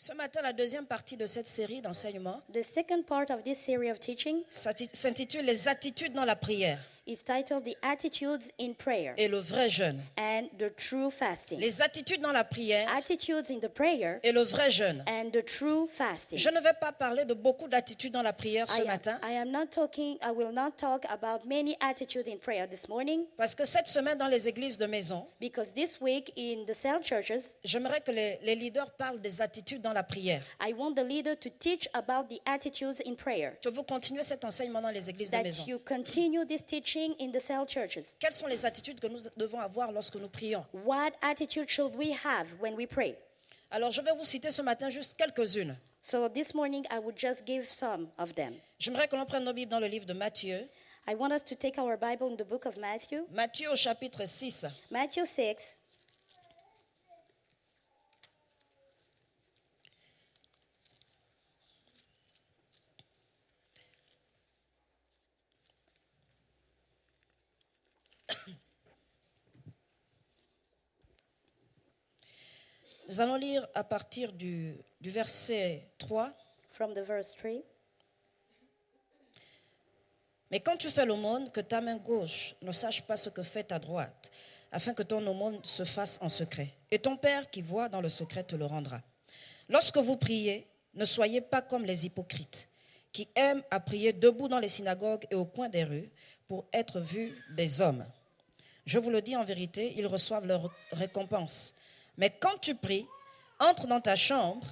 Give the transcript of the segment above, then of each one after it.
Ce matin, la deuxième partie de cette série d'enseignements The second part of this series of teaching s'intitule Les attitudes dans la prière is titled The Attitudes in Prayer et le vrai jeûne. and the True Fasting. Les attitudes dans la prière Attitudes in the prayer et le vrai jeûne. and the true fasting. Je ne vais pas parler de beaucoup d'attitudes dans la prière ce matin I will not talk about many attitudes in prayer this morning parce que cette semaine dans les églises de maison, because this week in the cell churches, j'aimerais que les leaders parlent des attitudes dans la prière. I want the leader to teach about the attitudes in prayer. Que vous continuez cet enseignement dans les églises de That maison. you continue this teaching in the cell churches. Quelles sont les attitudes que nous devons avoir lorsque nous prions? What attitude should we have when we pray? Alors, je vais vous citer ce matin juste quelques-unes. So this morning I would just give some of them. J'aimerais que l'on prenne nos Bibles dans le livre de Matthieu. I want us to take our Bible in the book of Matthew. Matthieu au chapitre 6. Matthew 6. Nous allons lire à partir du verset 3. From the verse 3. Mais quand tu fais l'aumône, que ta main gauche ne sache pas ce que fait ta droite, afin que ton aumône se fasse en secret. Et ton Père qui voit dans le secret te le rendra. Lorsque vous priez, ne soyez pas comme les hypocrites, qui aiment à prier debout dans les synagogues et au coin des rues pour être vus des hommes. Je vous le dis en vérité, ils reçoivent leur récompense. Mais quand tu pries, entre dans ta chambre,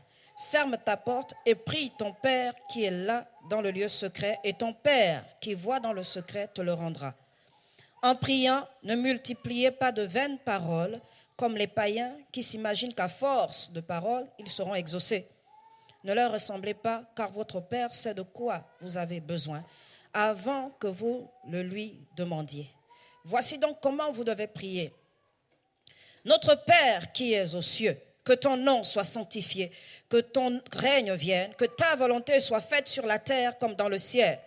ferme ta porte et prie ton Père qui est là dans le lieu secret, et ton Père qui voit dans le secret te le rendra. En priant, ne multipliez pas de vaines paroles comme les païens qui s'imaginent qu'à force de paroles, ils seront exaucés. Ne leur ressemblez pas, car votre Père sait de quoi vous avez besoin avant que vous le lui demandiez. Voici donc comment vous devez prier. Notre Père qui es aux cieux, que ton nom soit sanctifié, que ton règne vienne, que ta volonté soit faite sur la terre comme dans le ciel.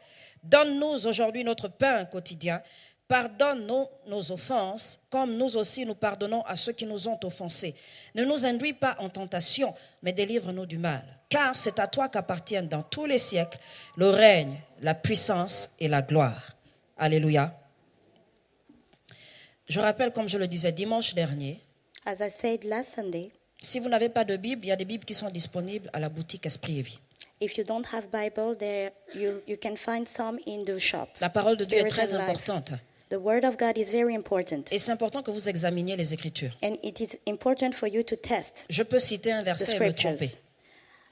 Donne-nous aujourd'hui notre pain quotidien. Pardonne-nous nos offenses, comme nous aussi nous pardonnons à ceux qui nous ont offensés. Ne nous induis pas en tentation, mais délivre-nous du mal. Car c'est à toi qu'appartiennent dans tous les siècles le règne, la puissance et la gloire. Alléluia. Je rappelle, comme je le disais dimanche dernier, As I said last Sunday, si vous n'avez pas de Bible, il y a des Bibles qui sont disponibles à la boutique Esprit et Vie. if you don't have Bible, there you can find some in the shop. La parole de Dieu est Spirit très and Life. importante. The Word of God is very important. Et c'est important que vous examiniez les Écritures. And it is important for you to test Je peux citer un the verset et me tromper. scriptures.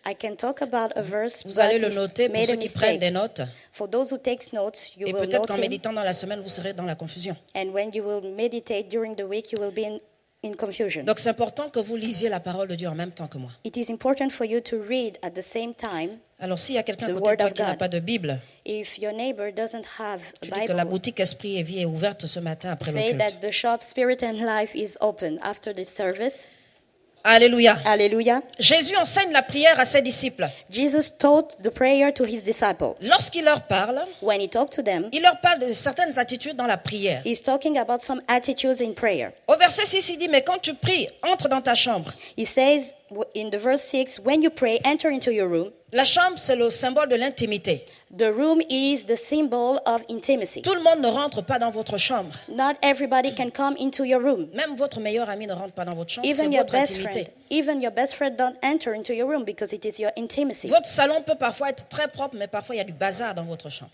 I can talk about a verse, Vous allez but le noter pour made ceux a qui prennent des mistake. notes. For those who take notes, you Et will peut-être note qu'en him. méditant dans la semaine, vous serez dans la confusion. And when you will meditate during the week, you will be in confusion. Donc c'est important que vous lisiez la parole de Dieu en même temps que moi. It is important for you to read at the same time. Alors s'il y a quelqu'un à The côté de Word toi of qui n'a God. pas de Bible, If your neighbor doesn't have tu a dis que la Bible, boutique Esprit et Vie est ouverte ce matin après le say culte. that the shop Spirit and Life is open after the service. Alléluia. Hallelujah. Jésus enseigne la prière à ses disciples. Jesus taught the prayer to his disciples. Lorsqu'il leur parle, When he talked to them, il leur parle de certaines attitudes dans la prière. he's talking about some attitudes in prayer. Au verset 6, il dit, mais quand tu pries, entre dans ta chambre. He says in the verse 6, when you pray, enter into your room. La chambre, c'est le symbole de l'intimité. The room is the symbol of intimacy. Tout le monde ne rentre pas dans votre chambre. Not everybody can come into your room. Même votre meilleur ami ne rentre pas dans votre chambre. C'est Even your votre best intimité. friend, even your best friend don't enter into your room because it is your intimacy. Votre salon peut parfois être très propre, mais parfois il y a du bazar dans votre chambre.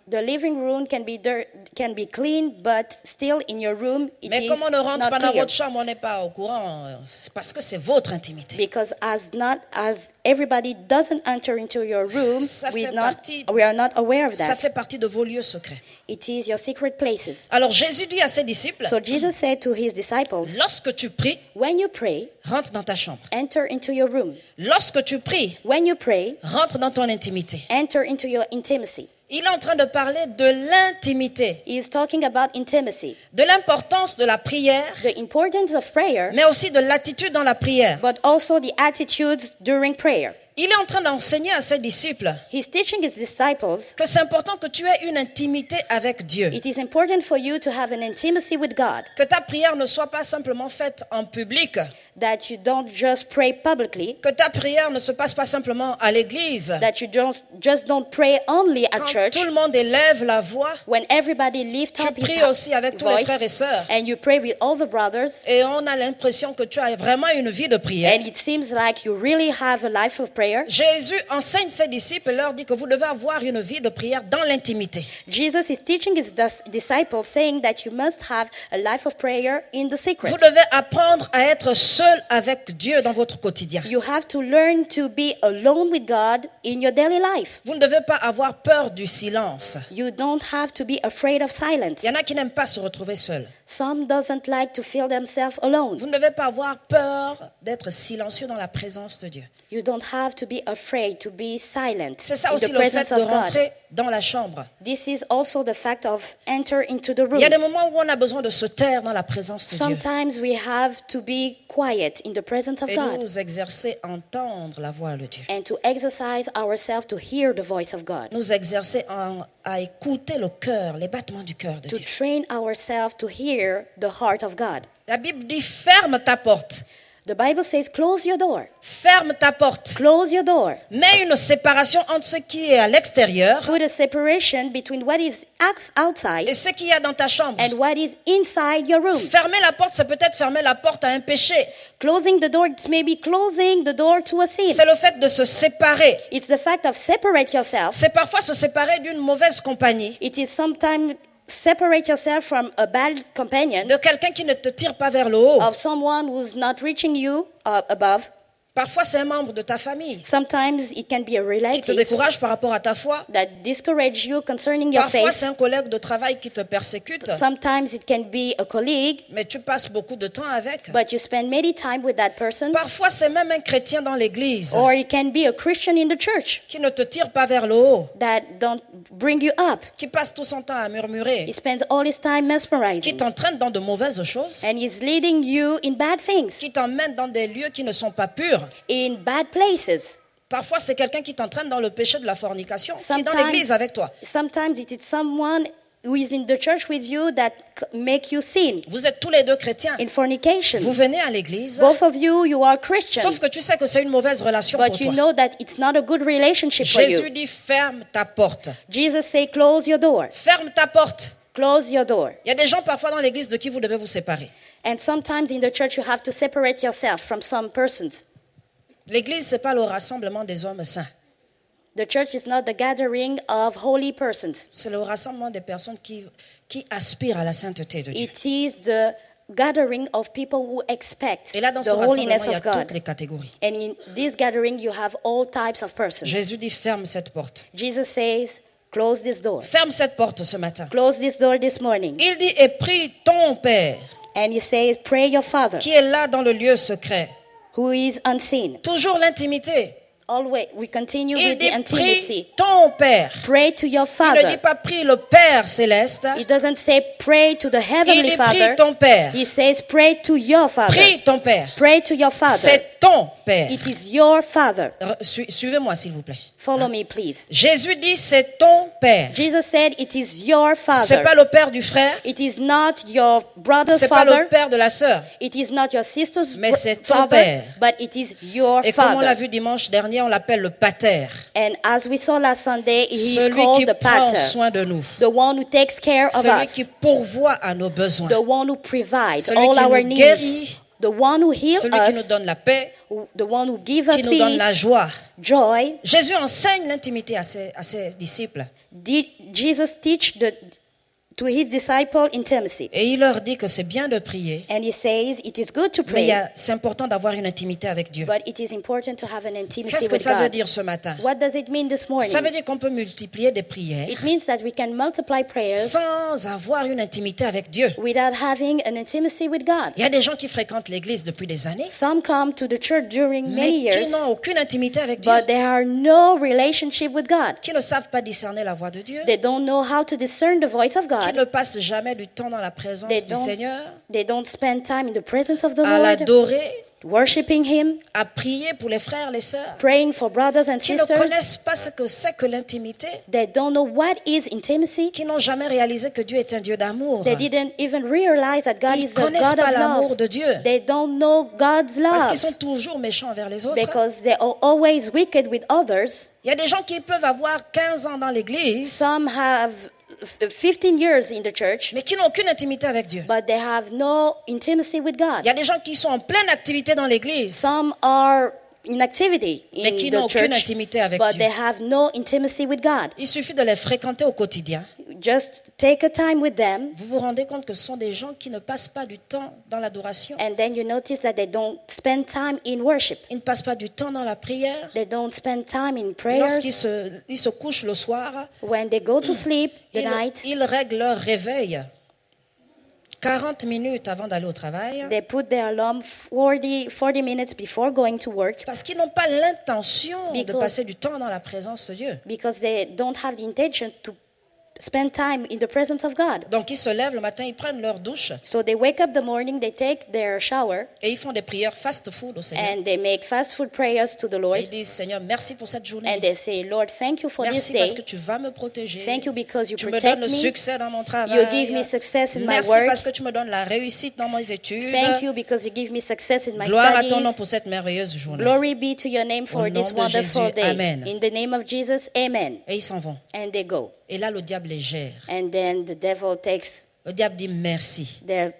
The living room can be clean, but still in your room it Mais is comme on ne rentre not pas dans clear. votre chambre, on n'est pas au courant, parce que c'est votre intimité. Because as everybody doesn't enter into your room, Ça fait we are not aware of Ça that. fait partie de vos lieux secrets. It is your secret places. Alors Jésus dit à ses disciples, So Jesus said to his disciples, lorsque tu pries, when you pray, rentre dans ta chambre. enter into your room. Lorsque tu pries, When you pray, rentre dans ton intimité. enter into your intimacy. Il est en train de parler de l'intimité, He is talking about intimacy, de l'importance de la prière, the importance of prayer, mais aussi de l'attitude dans la prière. but also the attitudes during prayer. Il est en train d'enseigner à ses disciples He's teaching his disciples que c'est important que tu aies une intimité avec Dieu. it is important for you to have an intimacy with God, Que ta prière ne soit pas simplement faite en public. that you don't just pray publicly, Que ta prière ne se passe pas simplement à l'église. that you just don't pray only at Quand church. tout le monde élève la voix, When everybody lifts tu up his pries aussi avec tous les voice frères et sœurs. and you pray with all the brothers, Et on a l'impression que tu as vraiment une vie de prière. and it seems like you really have a life of prayer. Jésus enseigne ses disciples et leur dit que vous devez avoir une vie de prière dans l'intimité. Jesus is teaching his disciples, saying that you must have a life of prayer in the secret. Vous devez apprendre à être seul avec Dieu dans votre quotidien. You have to learn to be alone with God in your daily life. Vous ne devez pas avoir peur du silence. You don't have to be afraid of silence. Il y en a qui n'aiment pas se retrouver seuls. Some doesn't like to feel themselves alone. Vous ne devez pas avoir peur d'être silencieux dans la présence de Dieu. You don't have to be afraid to be silent C'est ça in aussi the le fait presence de of God. rentrer dans la chambre. This is also the fact of enter into the Il y a room. des moments où on a besoin de se taire dans la présence de Dieu. Sometimes we have to be quiet in the presence of Et God nous exercer à entendre la voix de Dieu. and to exercise ourselves to hear the voice of God. Nous exercer à écouter le cœur, les battements du cœur de To Dieu. train ourselves to hear the heart of God. La Bible dit ferme ta porte. The Bible says, close your door. Ferme ta porte. Close your door. Mets une séparation entre ce qui est à l'extérieur Put a separation between what is outside et ce qu'il y a dans ta chambre. and what is inside your room. Fermer la porte, c'est peut-être fermer la porte à un péché. Closing the door, it's maybe closing the door to a sin. C'est le fait de se séparer. It's the fact of separate yourself. C'est parfois se séparer d'une mauvaise compagnie, It is sometimes separate yourself from a bad companion, de quelqu'un qui ne te tire pas vers le haut. of someone who's not reaching you above. Parfois, c'est un membre de ta famille Sometimes it can be a qui te relative décourage par rapport à ta foi. that discourage you concerning your Parfois, faith. c'est un collègue de travail qui te persécute, Sometimes it can be a colleague, mais tu passes beaucoup de temps avec. but you spend many time with that person. Parfois, c'est même un chrétien dans l'église Or it can be a Christian in the church qui ne te tire pas vers le haut, that don't bring you up. qui passe tout son temps à murmurer, He spends all his time qui mesmerizing, t'entraîne dans de mauvaises choses, and he's leading you in bad things, qui t'emmène dans des lieux qui ne sont pas purs. in bad places. Parfois, c'est quelqu'un qui t'entraîne dans le péché de la fornication, qui est dans Sometimes- l'église avec toi. Sometimes it is someone who is in the church with you that make you sin Vous êtes tous les deux chrétiens. in Vous fornication. venez à l'église, Both of you, you are Christian, sauf que tu sais que c'est une mauvaise relation pour but you toi. know that it's not a good relationship for Jésus you. dit ferme ta porte. Jesus say, close your door. Ferme ta porte. Close your door. Il y a des gens parfois dans l'église de qui vous devez vous séparer. And sometimes in the church, you have to separate yourself from some persons. L'église, ce n'est pas le rassemblement des hommes saints. The church is not the gathering of holy persons. C'est le rassemblement des personnes qui aspirent à la sainteté de Dieu. It is the gathering of people who expect Et là, dans the ce rassemblement, holiness il y a of toutes God. les catégories. And in this gathering, you have all types of persons. Jésus dit ferme cette porte. Jesus says, close this door. Ferme cette porte ce matin. Close this door this morning. Il dit et prie ton Père And he says, pray your Father, qui est là dans le lieu secret. who is unseen. Toujours l'intimité. Always, we continue Il with dit the intimacy. prie ton Père. Pray to your Il ne dit Father. pas prie le Père céleste. He doesn't say pray to the Il Heavenly dit Father. prie ton Père. He says pray to your Father. Prie ton Père. Pray to your Father. C'est ton Père. It is your Father. Suivez-moi s'il vous plaît. Follow me, please. Jésus dit c'est ton Père. Jesus said it is your C'est pas Father. le Père du frère. It is not your brother's C'est pas le father. Père de la sœur. It is not your sister's Mais c'est ton father, Père. but it is your Et comme on l'a Father. vu dimanche dernier, on l'appelle le Pater. And as we saw last Sunday, he is Celui qui called the prend Pater, soin de nous. the one who takes care of Celui us, qui pourvoit à nos besoins. the one who provides Celui all qui our nous needs, guérit. the one who heals Celui qui nous us, donne la paix, the one who gives us qui nous donne la peace, joie. joy. Jésus enseigne l'intimité à ses disciples. Did Jesus teach to his disciple intimacy? Et il leur dit que c'est bien de prier, And he says it is good to mais pray, c'est important d'avoir une intimité avec Dieu. but it is important to have an intimacy Qu'est-ce que with ça veut God. dire ce matin? What does it mean this Ça veut morning? dire qu'on peut multiplier des prières It means that we can multiply prayers sans avoir une intimité avec Dieu. without having an intimacy with God. Il y a des gens qui fréquentent l'église depuis des années, Some come to the church during mais many qui years, n'ont aucune intimité avec Dieu, but there are no relationship with God. qui ne savent pas discerner la voix de Dieu, They don't know how to discern the voice of qui God. ne passent jamais du temps dans la présence They du Seigneur, don't spend time in the presence of the à Lord l'adorer, worshiping Him, à prier pour les frères, les sœurs, praying for brothers and qui ne sisters. connaissent pas ce que c'est que l'intimité, They don't know what is intimacy. qui n'ont jamais réalisé que Dieu est un Dieu d'amour. They didn't even realize that God Ils is ne a connaissent God pas of l'amour love. de Dieu They don't know God's parce qu'ils love sont toujours méchants envers les autres. because they are always wicked with others. Il y a des gens qui peuvent avoir 15 ans dans l'église, Some have 15 years in the church, mais qui n'ont aucune intimité avec Dieu. but they have no intimacy with Il God. y a des gens qui sont en pleine activité dans l'église, Some are in activity mais qui in n'ont the aucune church, intimité avec but Dieu. they have no intimacy with God. Il suffit de les fréquenter au quotidien. Just take a time with them, Vous vous rendez compte que ce sont des gens qui ne passent pas du temps dans l'adoration. and then you notice that they don't spend time in worship. Ils ne passent pas du temps dans la prière. They don't spend time in Lorsqu'ils prayers. ils se couchent le soir, When they go to sleep the night, ils règlent leur réveil 40 minutes avant d'aller au travail they put their alarm 40 minutes before going to work parce qu'ils n'ont pas l'intention de Because- passer du temps dans la présence de Dieu. because they don't have the intention to spend time in the presence of God. Donc ils se lèvent le matin, ils prennent leur douche So they wake up the morning, they take their shower, et ils font des prières fast-food au Seigneur. and they make fast food prayers to the Et Lord, ils disent, Seigneur, merci pour cette journée. and they say, Lord, thank you for this Merci parce que day. tu vas me protéger. Thank you because you Tu me donnes protect le me. succès dans mon travail. You give me success in my Merci work. parce que tu me donnes la réussite dans mes études. Thank you because you give me success in my Gloire à ton nom studies. pour cette merveilleuse journée. Glory be to your name Au for nom this de wonderful Jésus, day. amen. In the name of Jesus, amen. Et ils s'en vont. And they go. Et là, le diable les gère. And then the devil takes Le diable dit merci. their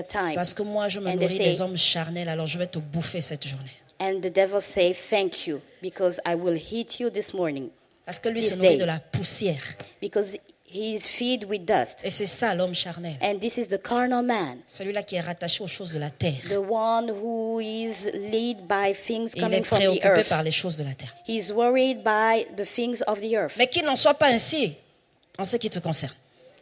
time. Parce que moi, je me And they nourris say- des hommes charnels, alors je vais te bouffer cette journée. And the devil say, thank you, because I will hit you this morning. Parce que lui This se nourrit day. de la poussière. Because he is fed with dust. Et c'est ça l'homme charnel. And this is the carnal man, Celui-là qui est rattaché aux choses de la terre. the one who is led by things Et il coming est from the préoccupé earth. par les choses de la terre. He's worried by the things of the earth. Mais qu'il n'en soit pas ainsi en ce qui te concerne.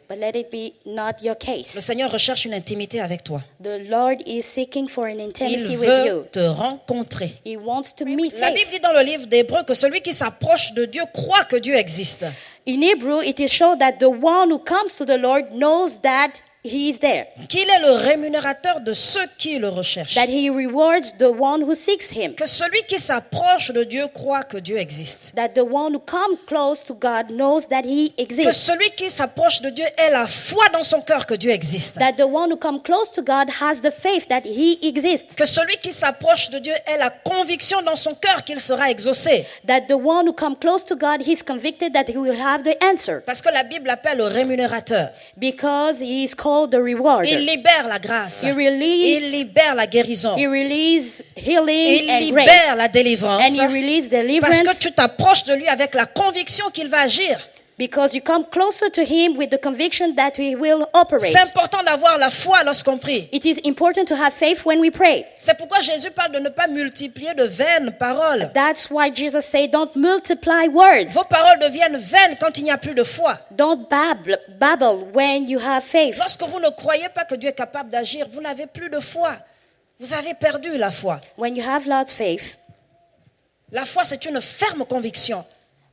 But let it be not your Le case. Seigneur recherche une intimité avec toi. The Lord is seeking for an Il intimacy with veut you. te rencontrer. He wants to meet La Bible faith. dit dans le livre d'Hébreux que celui qui s'approche de Dieu croit que Dieu existe. In Hebrew, it is shown that the one who comes to the Lord knows that He is there, Qu'il est le rémunérateur de ceux qui le recherchent. that He rewards the one who seeks Him, Que celui qui s'approche de Dieu croit que Dieu existe. that the one who comes close to God knows that He Que exists, celui qui s'approche de Dieu ait la foi dans son cœur que Dieu existe. that the one who comes close to God has the faith that He exists, Que celui qui s'approche de Dieu ait la conviction dans son cœur qu'il sera exaucé. that the one who comes close to God, he's convicted that he will have the answer, Parce que la Bible l'appelle le rémunérateur. because he is called the rewarder. Il libère la grâce. He release- Il libère la guérison. He releases healing Il and libère grace, la délivrance. and he releases Parce deliverance, que tu t'approches de lui avec la conviction qu'il va agir. because you come closer to him with the conviction that he will operate. C'est important d'avoir la foi lorsqu'on prie. It is important to have faith when we pray. C'est pourquoi Jésus parle de ne pas multiplier de vaines paroles. That's why Jesus said, don't multiply words. Vos paroles deviennent vaines quand il n'y a plus de foi. Don't babble when you have faith. Lorsque vous ne croyez pas que Dieu est capable d'agir, vous n'avez plus de foi. Vous avez perdu la foi. When you have lost faith, La foi, c'est une ferme conviction.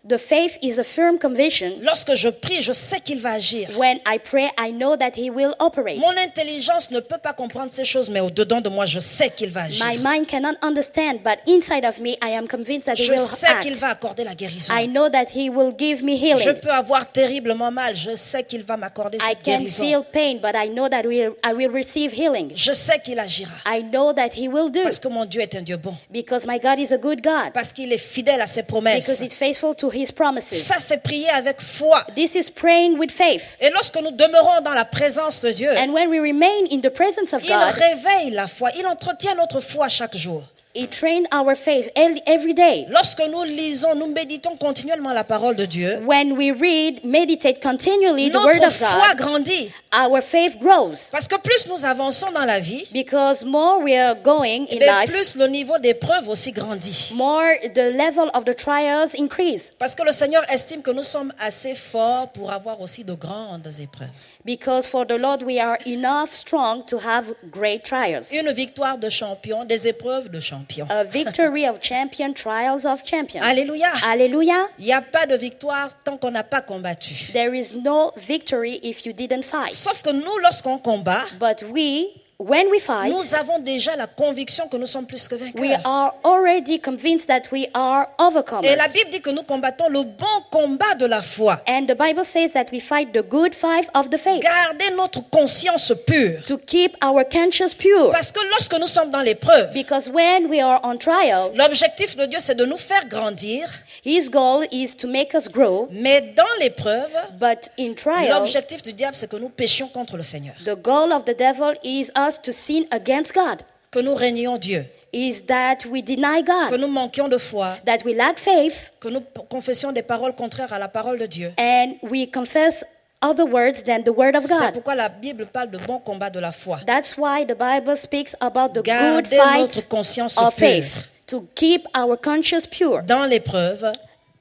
the faith is a firm conviction. Lorsque je prie, je sais qu'il va agir. When I pray, I know that he will operate. Mon intelligence ne peut pas comprendre ces choses, mais au-dedans de moi, je sais qu'il va agir. My mind cannot understand, but inside of me, I am convinced that he Je will sais qu'il act. va accorder la guérison. I know that he will give me Je healing. peux avoir terriblement mal. Je sais qu'il va m'accorder I cette can guérison. feel pain, but I know that I will receive healing. Je sais qu'il agira. I know that he will do, Parce que mon Dieu est un Dieu bon. because my God is a good God, Parce qu'il est fidèle à ses promesses. because he's faithful to his promises. Ça, c'est prier avec foi. This is praying with faith. Et lorsque nous demeurons dans la présence de Dieu, And when we remain in the presence of il God, réveille la foi. Il entretient notre foi chaque jour. he trains our faith every day. Lorsque nous lisons, nous méditons continuellement la parole de Dieu, When we read, meditate continually the word notre of foi God, grandit. our faith grows. Parce que plus nous avançons dans la vie, Because more we are going in et life, plus le niveau d'épreuve aussi grandit. more the level of the trials increase. Parce que le Seigneur estime que nous sommes assez forts pour avoir aussi de grandes épreuves. Because for the Lord we are enough strong to have great trials. Une victoire de champion, des épreuves de champion. A victory of champion, trials of champion. Alléluia. Hallelujah. Il n'y a pas de victoire tant qu'on n'a pas combattu. There is no victory if you didn't fight. Sauf que nous, lorsqu'on combat, But we, when we fight, nous avons déjà la conviction que nous sommes plus que we vainqueurs. are already convinced that we are Et la overcomers. Bible dit que nous combattons le bon combat de la foi. And the Bible says that we fight the good fight of the faith, Gardez notre conscience pure. to keep our conscience pure. Parce que lorsque nous sommes dans l'épreuve, Because when we are on trial, l'objectif de Dieu, c'est de nous faire grandir. His goal is to make us grow. Mais dans l'épreuve, But in trial, l'objectif du diable, c'est que nous péchions contre le Seigneur. the goal of the devil is us to sin against God, Que nous régnions Dieu. is that we deny Que God, nous manquions de foi. that we lack faith, Que nous confessions des paroles contraires à la parole de Dieu. and we confess other words than the word of C'est God. pourquoi la Bible parle de bon combat de la foi. That's why the Bible speaks about the good Gardez notre fight conscience of pure. faith, to keep our conscience pure Dans l'épreuve,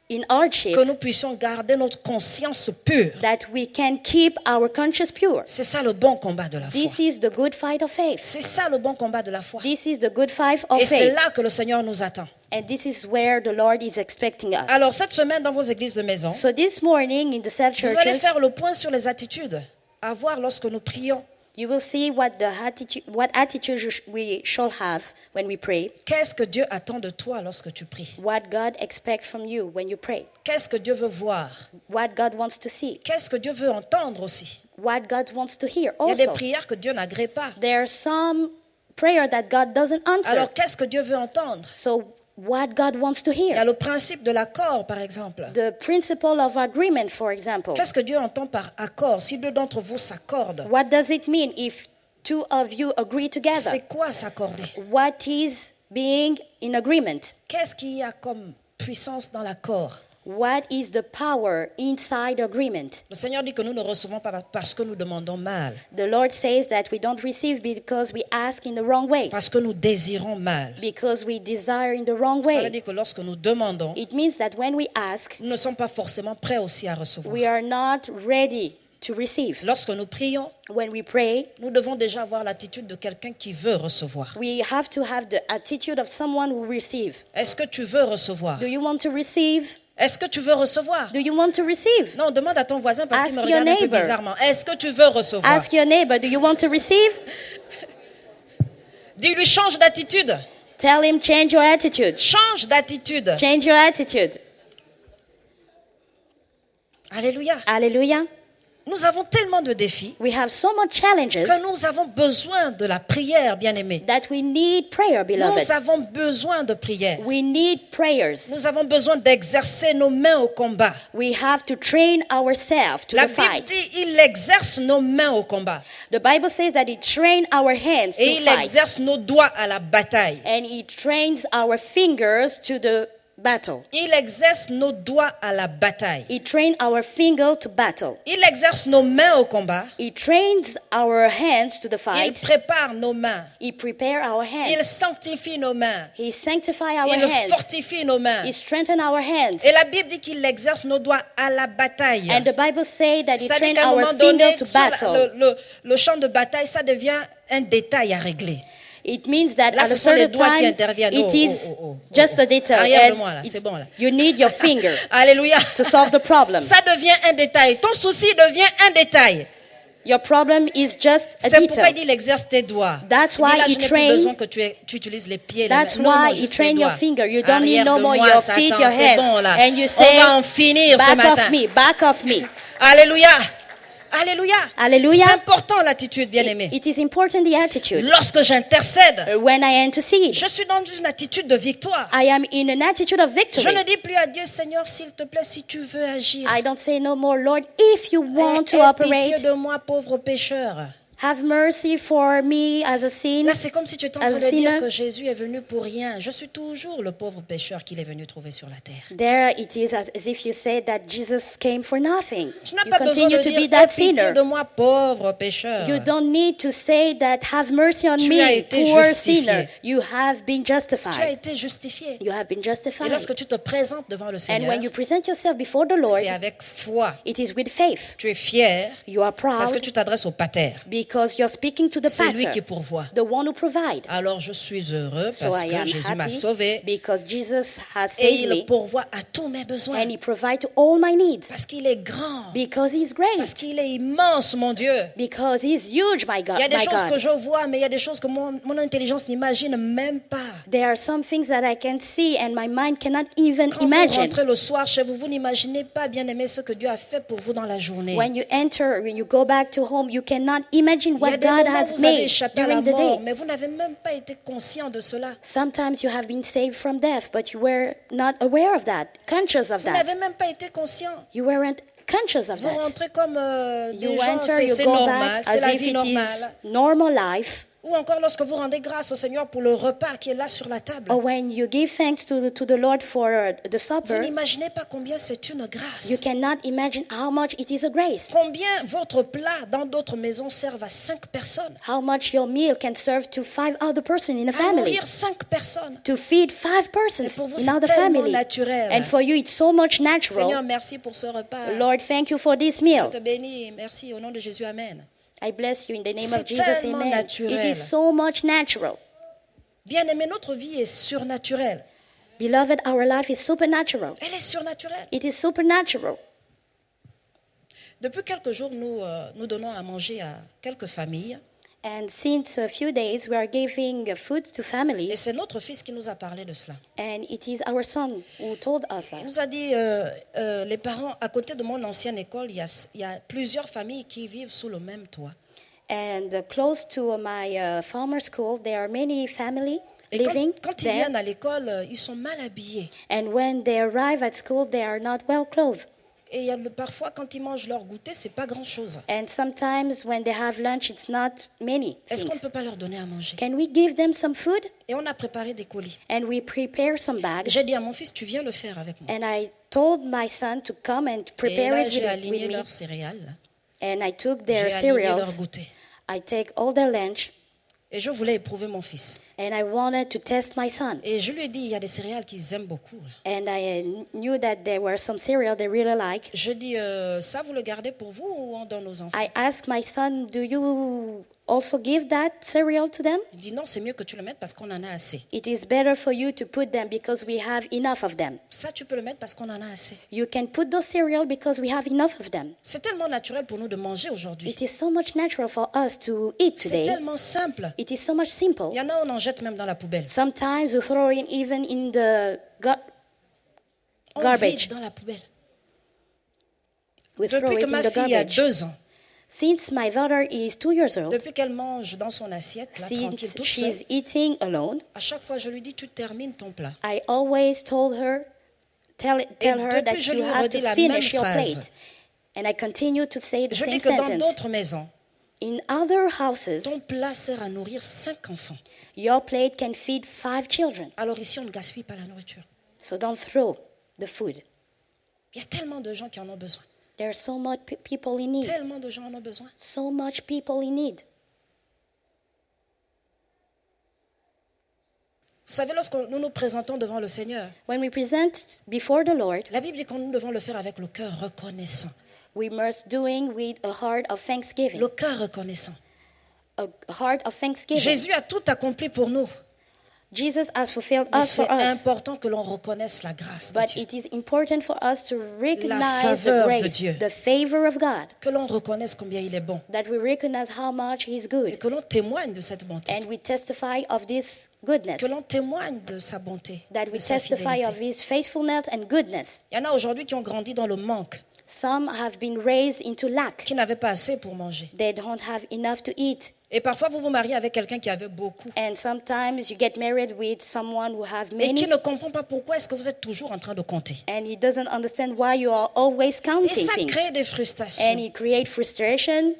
in hardship, que nous puissions garder notre conscience pure. that we can keep our conscience pure. C'est ça le bon combat de la foi. This is the good fight of faith. C'est ça le bon combat de la foi. This is the good fight of Et c'est faith. là que le Seigneur nous attend. And this is where the Lord is expecting us. Alors cette semaine, dans vos églises de maison, So this morning in the cell vous allez churches, faire le point sur les attitudes à avoir lorsque nous prions. you will see what attitude we shall have when we pray, Qu'est-ce que Dieu attend de toi lorsque tu pries? what God expects from you when you pray, Qu'est-ce que Dieu veut voir? what God wants to see, Qu'est-ce que Dieu veut entendre aussi? what God wants to hear Il y a des also. prières que Dieu n'agrée pas. There are some prayer that God doesn't answer. Alors qu'est-ce que Dieu veut entendre? So what God wants to Il y a hear. le principe de l'accord, par exemple. The principle of agreement, for example. Qu'est-ce que Dieu entend par accord? Si deux d'entre vous s'accordent, What does it mean if two of you agree together? c'est quoi s'accorder? What is being in agreement? Qu'est-ce qu'il y a comme puissance dans l'accord? What is the power inside agreement? Le Seigneur dit que nous ne recevons pas parce que nous demandons mal, The Lord says that we don't receive because we ask in the wrong way, parce que nous désirons mal. because we desire in the wrong Ça veut way. dire que lorsque nous demandons, It means that when we ask, nous ne sommes pas forcément prêts aussi à recevoir. we are not ready to receive. Lorsque nous prions, When we pray, nous devons déjà avoir l'attitude de quelqu'un qui veut recevoir. we have to have the attitude of someone who receives. Est-ce que tu veux recevoir? Do you want to receive? Est-ce que tu veux recevoir? Do you want to receive? Non, demande à ton voisin parce qu'il me Ask your regarde un peu neighbor. bizarrement. Est-ce que tu veux recevoir? Ask your neighbor, do you want to receive? Dis-lui, change d'attitude. Tell him, change your attitude. Change d'attitude. Change your attitude. Alléluia. Hallelujah. Nous avons tellement de défis We have so much challenges que nous avons besoin de la prière, bien-aimés. that we need prayer, Nous beloved. avons besoin de prière. We need prayers. Nous avons besoin d'exercer nos mains au combat. We have to train ourselves to La the Bible fight. dit, il exerce nos mains au combat. The Bible says that it trains our hands Et to il fight. exerce nos doigts à la bataille. And it trains our fingers to the battle. Il exerce nos doigts à la bataille. It trains our finger to battle. Il exerce nos mains au combat. It trains our hands to the Il fight. prépare nos mains. He prepare our Il hands. sanctifie nos mains. He sanctify our Il hands. fortifie nos mains. He strengthen our hands. Et la Bible dit qu'il exerce nos doigts à la bataille. And the Bible says that He C'est-à-dire trains qu'à un our moment donné, finger to sur battle. le champ de bataille, ça devient un détail à régler. It means that Là, at ce a sont les certain doigts qui time, interviennent. it Oh, is oh, oh, oh, just oh. a detail. Arrière de And moi, là, it's- c'est bon, là. you need your finger Alléluia. to solve the problem. Ça devient un détail. Ton souci devient un détail. Your problem is just a C'est pourquoi il detail. dit il exerce tes doigts. That's Il dit, why là, he je n'ai plus train- besoin que tu utilises les pieds. That's les mains. Non, why non, He juste train les your doigts. finger. You don't need Arrière no de more moi, your Satan, feet, your c'est hands. bon, là. And you On say, va en finir ce back matin. off me, back off me. Alléluia. Alléluia. Hallelujah. C'est important l'attitude, bien-aimé. It is important the attitude. Lorsque j'intercède, When I intercede, je suis dans une attitude de victoire. I am in an attitude of Je victory. ne dis plus à Dieu, Seigneur, s'il te plaît, si tu veux agir. I don't say no more, Lord, if you want to Aie operate, pitié de moi, pauvre pécheur. have mercy for me as a sin. Là, c'est comme si tu étais en train As de a dire sinner. que Jésus est venu pour rien. Je suis toujours le pauvre pécheur qu'il est venu trouver sur la terre. There it is as if you said that Jesus came for nothing. Tu n'as You pas besoin continue de to dire, be aie that pitié sinner. de moi, pauvre pécheur. You don't need to say that, have mercy on Tu me, as été poor justifié. sinner. You have been Tu as justified. été justifié. You have been Et justified. lorsque tu te présentes devant le And Seigneur, when you present yourself before the Lord, c'est avec foi. it is with faith. Tu es fier You are parce que proud tu t'adresses au Pater. because you're speaking to the C'est lui qui Pater, pourvoit. the one who provides. Alors je suis heureux So parce I que am Jésus m'a happy sauvé because Jesus has et saved il me pourvoit à tous mes besoins. and He provides to all my needs Parce qu'il est grand, because He's parce great, qu'il est immense, mon Dieu. because He's huge, my Il y a des choses que God. je vois, mais il y a des choses que mon intelligence n'imagine même pas. There are some things that I can see and my mind cannot even Quand vous imagine. rentrez le soir chez vous, vous n'imaginez pas, bien aimé, ce que Dieu a fait pour vous dans la journée. When you go back to home, you cannot imagine Il y a what des God moments où has vous avez made échappé à la during the mort, day. mais vous n'avez même pas été conscient de cela. Sometimes you have been saved from death, but you were not aware of that, conscious of Vous n'avez that. même pas été conscient. You weren't conscious of Vous that. rentrez comme You des gens, enter, you c'est go normal, back c'est as la if vie it is normale. normal life. Ou encore lorsque vous rendez grâce au Seigneur pour le repas qui est là sur la table. Or when you give thanks to the Lord for the Vous supper, n'imaginez pas combien c'est une you grâce. cannot imagine how much it is a grace. Combien votre plat dans d'autres maisons servent à 5 personnes. How much your meal can serve to 5 other persons in a À family. nourrir 5 personnes. To feed 5 Et persons pour vous, in c'est other tellement family. naturel. And for you, it's so much Seigneur, natural. merci pour ce repas. Lord, thank you for this Je meal. te bénis. Merci au nom de Jésus. Amen. I bless you in the name C'est of Jesus. tellement Amen. naturel. It is so much natural. Bien aimé, notre vie est surnaturelle. Beloved, our life is supernatural. Elle est surnaturelle. It is supernatural. Depuis quelques jours, nous donnons à manger à quelques familles. And since a few days, we are giving food to Et families. c'est notre fils qui nous a parlé de cela. And it is our son who told us Il that. nous a dit, les parents, à côté de mon ancienne école, il y a plusieurs familles qui vivent sous le même toit. And close to my farmer school, there are many families Et living quand ils there. viennent à l'école, ils sont mal habillés. And when they arrive at school, they are not well clothed. Et il y a parfois, quand ils mangent leur goûter, c'est pas grand-chose. And sometimes when they have lunch, it's not many Est-ce qu'on ne things. peut pas leur donner à manger? Can we give them some food? Et on a préparé des colis. And we prepare some bags. J'ai dit à mon fils, tu viens le faire avec moi. And I told my son to come and Et prepare là, it j'ai with aligné me. leurs céréales. And I took J'ai their aligné leur cereals. goûter. I take all their lunch. Et je voulais éprouver mon fils. And I wanted to test my son. Et je lui ai dit, il y a des céréales qu'ils aiment beaucoup. And I knew that there were some cereal they really like. Je dis, ça, vous le gardez pour vous ou on donne aux enfants? I asked my son, do you also give that cereal to them? Il dit, non, c'est mieux que tu le mettes parce qu'on en a assez. It is better for you to put them because we have enough of them. Ça, tu peux le mettre parce qu'on en a assez. You can put those cereal because we have enough of them. C'est tellement naturel pour nous de manger aujourd'hui. It is so much natural for us to eat C'est today. tellement simple. It is so much simple. Il y en a, on en jette même dans la poubelle. Sometimes we throw it even in the On garbage. vide dans la poubelle. We throw Depuis que it in ma the fille a garbage. 2 ans, Since my daughter is 2 years old, depuis qu'elle mange dans son assiette, là, tranquille, since toute she's seule, eating alone, à chaque fois, je lui dis, tu termines ton plat. I always told her, tell her that depuis, je you lui have redis to la finish même your phrase. plate. And I continue to say the Je same dis que dans sentence. d'autres maisons, In other houses, ton plat sert à nourrir 5 enfants. your plate can feed 5 children. Alors ici, on ne gaspille pas la nourriture. So don't throw the food. Il y a tellement de gens qui en ont besoin. There are so much people in need. Tellement de gens en ont besoin. So much people in need. Vous savez, lorsque nous nous présentons devant le Seigneur, When we present before the Lord, la Bible dit que nous devons le faire avec le cœur reconnaissant. we must doing with a heart of thanksgiving. Le cœur reconnaissant. A heart of thanksgiving. Jésus a tout accompli pour nous. Jesus has fulfilled Mais us c'est for us. important que l'on reconnaisse la grâce de But Dieu. it is important for us to recognize the faveur de grace, Dieu. the favor of God, Que l'on reconnaisse combien il est bon. that we recognize how much He is Et good, que l'on témoigne de cette bonté. and we testify of this goodness, Que l'on témoigne de sa bonté. that De we sa testify of fidélité. His faithfulness and goodness. Il y en a aujourd'hui qui ont grandi dans le manque, Some have been raised into lack. qui n'avaient pas assez pour manger. They don't have enough to eat. Et parfois, vous vous mariez avec quelqu'un qui avait beaucoup And sometimes you get married with someone who have et qui many, ne comprend pas pourquoi est-ce que vous êtes toujours en train de compter. and he doesn't understand why you are always Et counting ça things. crée des frustrations. And it creates frustration.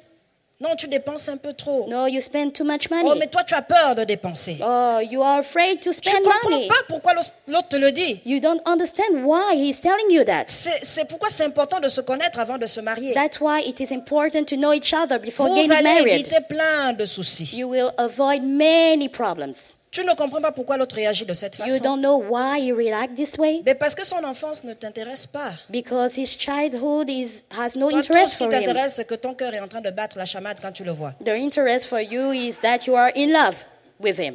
Non, tu dépenses un peu trop. No, you spend too much Oh, money. mais toi, tu as peur de dépenser. Oh, you are afraid to Tu spend ne comprends money. pas pourquoi l'autre te le dit. You don't understand why he's telling you that. C'est pourquoi c'est important de se connaître avant de se marier. That's why it is important to know each other before Vous getting allez married. éviter plein de soucis. You will avoid many problems. Tu ne comprends pas pourquoi l'autre réagit de cette You façon. don't know why he react this way. Mais parce que son enfance ne t'intéresse pas. Because his childhood has no Toi, tout interest ce qui for him. t'intéresse, c'est que ton cœur est en train de battre la chamade quand tu le vois. The interest for you is that you are in love with him.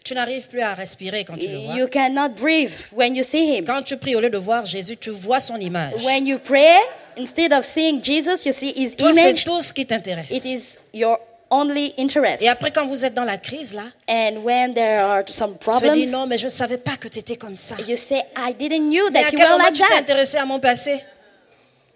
Tu n'arrives plus à respirer quand tu le vois. You cannot breathe when you see him. Quand tu pries, au lieu de voir Jésus, tu vois son image. When you pray, instead of seeing Jesus, you see his Toi, c'est image. tout ce qui t'intéresse. It is your only interest. Et après, quand vous êtes dans la crise, là, And when there are some tu te dis problems, non, mais je ne savais pas que tu étais comme ça. you say, I didn't know Mais à that you quel were moment like tu t'es that. intéressé à mon passé?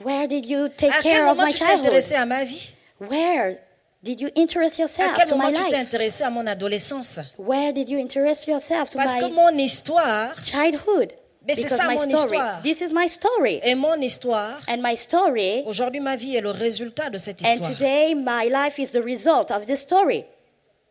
Where did you take À quel care of moment my tu t'es childhood? intéressé à ma vie? Where did you interest À yourself quel to my moment tu t'es life? intéressé à mon adolescence? Where did you interest yourself to Parce que my mon histoire, childhood? mais c'est Because ça my mon story. histoire. This is my story. Et mon histoire, And my story, aujourd'hui ma vie est le résultat de cette and histoire. today my life is the result of this story.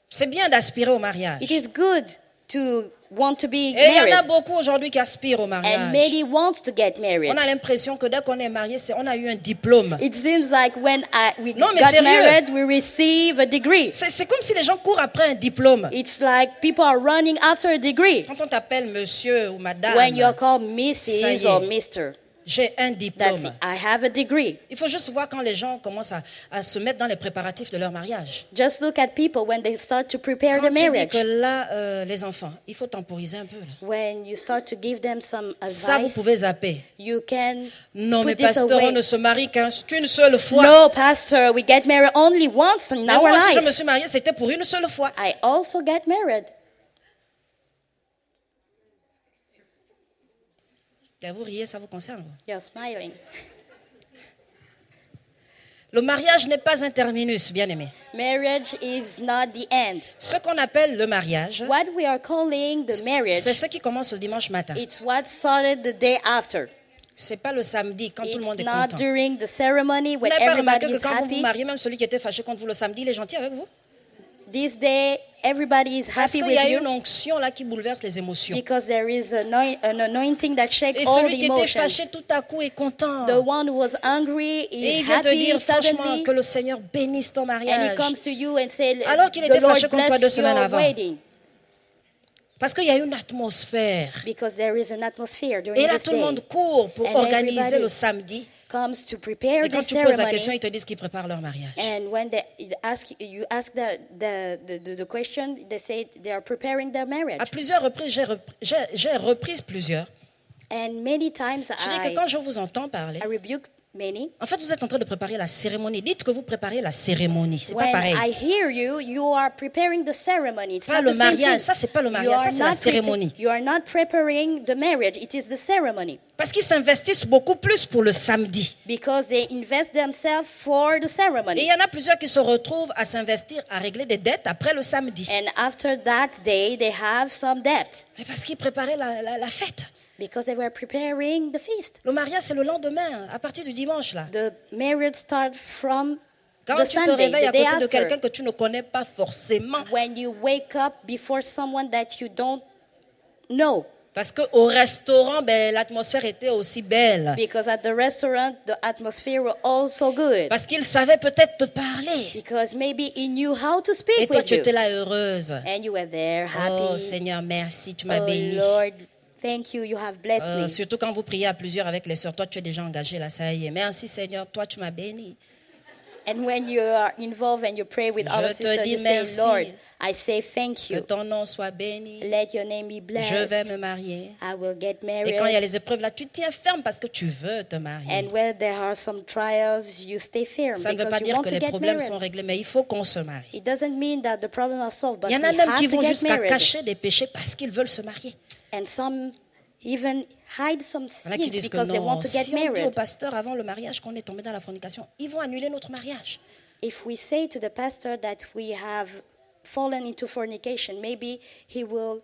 C'est bien d'aspirer au mariage. It is good to want to be Et il y en a married. beaucoup aujourd'hui qui aspirent au And mariage. many want to get married. On a l'impression que dès qu'on est marié, on a eu un diplôme. It seems like when we Non, mais got sérieux. married, we receive a degree. C'est comme si les gens courent après un diplôme. It's like people are running after a degree. Quand on t'appelle monsieur ou madame, When you're called Ça Mrs. y or est. Mr. j'ai un That's diplôme. it. I have a degree. Il faut juste voir quand les gens commencent à se mettre dans les préparatifs de leur mariage. Just look at people when they start to prepare Quand the tu dis marriage. que là, les enfants, il faut temporiser un peu. Là. When you start to give them some Ça, vous advice, pouvez zapper. you can Non, mais put this pasteur, on away. ne se marie qu'une seule fois. No, Pastor, we get married only once in Mais our moi, si je me life. suis mariée, c'était pour une seule fois. I also get married. Et vous riez, ça vous concerne. You're smiling. Le mariage n'est pas un terminus, bien aimé. Marriage is not the end. Ce qu'on appelle le mariage, What we are calling the marriage, c'est ce qui commence le dimanche matin. it's what started the day after. C'est pas le samedi quand tout le It's monde est not content. during the ceremony Vous when n'avez pas everybody remarqué que is quand vous vous happy. mariez, même celui qui était fâché contre vous le samedi, il est gentil avec vous? This day, everybody is Parce happy qu'il y with a you une onction là qui bouleverse les émotions. because there is an anointing that shakes Et all celui the qui était emotions. fâché tout à coup est content. The one who was angry Et is il vient te happy dire franchement suddenly, que le Seigneur bénisse ton and he mariage. comes to you and says, Alors qu'il "The était Lord fâché contre toi 2 bless semaines your avant. wedding," Parce qu'il y a une atmosphère. because there is an atmosphere during Et là, this tout le day. monde court pour And organiser everybody le samedi. Comes to prepare Et quand the tu poses la question, ceremony. ils te disent qu'ils préparent leur mariage. And when you ask the question, they say they are preparing their marriage. À plusieurs reprises, j'ai repris plusieurs. And many times Je dis que quand je vous entends parler, I rebuke many. en fait, vous êtes en train de préparer la cérémonie. Dites que vous préparez la cérémonie. C'est pas When pareil. I hear you, you are preparing the ceremony. It's Pas not le the same mariage. thing. Ça, c'est pas le You mariage. are Ça, c'est la not cérémonie. you are not preparing the marriage. It is the ceremony. Parce qu'ils s'investissent beaucoup plus pour le samedi. Because they invest themselves for the Et ceremony. il y en a plusieurs qui se retrouvent à s'investir, à régler des dettes après le samedi. And after that day, they have some debt. Mais parce qu'ils préparaient la fête. Because they were preparing the feast. Le mariage, c'est le lendemain, à partir du dimanche. Là. The marriage starts from Quand the tu te Sunday, réveilles the à day côté de after. quelqu'un que tu ne connais pas forcément. When you wake up before someone that you don't know. Parce qu'au restaurant, l'atmosphère était aussi belle. Because at the restaurant, the atmosphere was also good. Parce qu'il savait peut-être te parler. Because maybe he knew how to speak Et toi, with tu you. étais là heureuse. And you were there Oh happy. Seigneur, merci, tu m'as Oh béni. Lord, thank you, you have blessed me. Surtout quand vous priez à plusieurs avec les sœurs, toi tu es déjà engagé là, ça y est. Merci Seigneur, toi tu m'as béni. And when you are involved and you pray with Je other te sisters, dis you say, merci. Lord, I say thank Que you. ton nom soit béni. Let your name be Je vais blessed. me marier. I will get Et quand il y a married. les épreuves là, tu te tiens ferme parce que tu veux te marier. And when there are some trials, you stay firm Ça ne veut pas because you dire want que to les get problèmes married. sont réglés, mais il faut qu'on se marie. It doesn't mean that the problems are solved, but Il y en we a même qui have to vont get jusqu'à married. cacher des péchés parce qu'ils veulent se marier. And some even hide some Il y en a qui sins disent que because they non, want to get si on dit au married. pasteur avant le mariage qu'on est tombé dans la fornication, ils vont annuler notre mariage. If we say to the pastor that we have fallen into fornication, maybe he will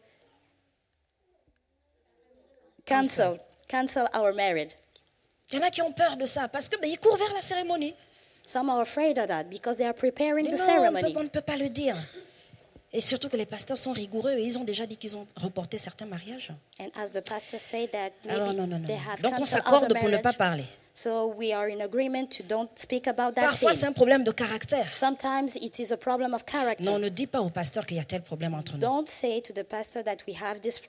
cancel our marriage. Il y en a qui ont peur de ça parce que ils courent vers la cérémonie. Some are afraid of that because they are preparing Mais the non, ceremony. on ne peut pas le dire. Et surtout que les pasteurs sont rigoureux et ils ont déjà dit qu'ils ont reporté certains mariages. And as the pastor said that Alors maybe non. they have Donc on canceled s'accorde other pour ne pas marriage. parler. So we are in agreement to don't speak about that Parfois c'est sin. un problème de caractère. Sometimes it is a problem of character. Non, ne dis pas au pasteur qu'il y a tel problème entre nous. Don't say to the pastor that we have this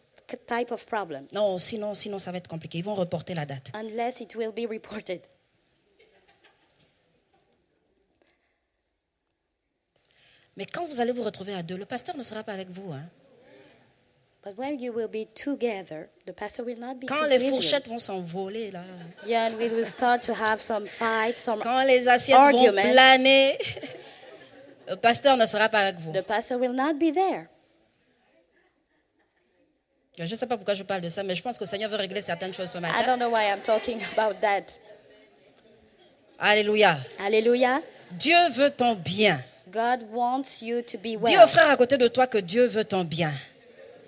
type of problem Non, sinon ça va être compliqué. Ils vont reporter la date. unless it will be reported. Mais quand vous allez vous retrouver à deux, le pasteur ne sera pas avec vous. Hein. But when you will be together, the pastor will not be Quand les with fourchettes vont s'envoler, là. you. Yeah, and we will start to have some fights, some Quand les assiettes vont arguments. planer, le pasteur ne sera pas avec vous. The pastor will not be there. Je ne sais pas pourquoi je parle de ça, mais je pense que le Seigneur veut régler certaines choses ce I matin. don't know why I'm talking about that. Alléluia. Hallelujah. Dieu veut ton bien. God wants you to be Dis au well. frère à côté de toi que Dieu veut ton bien.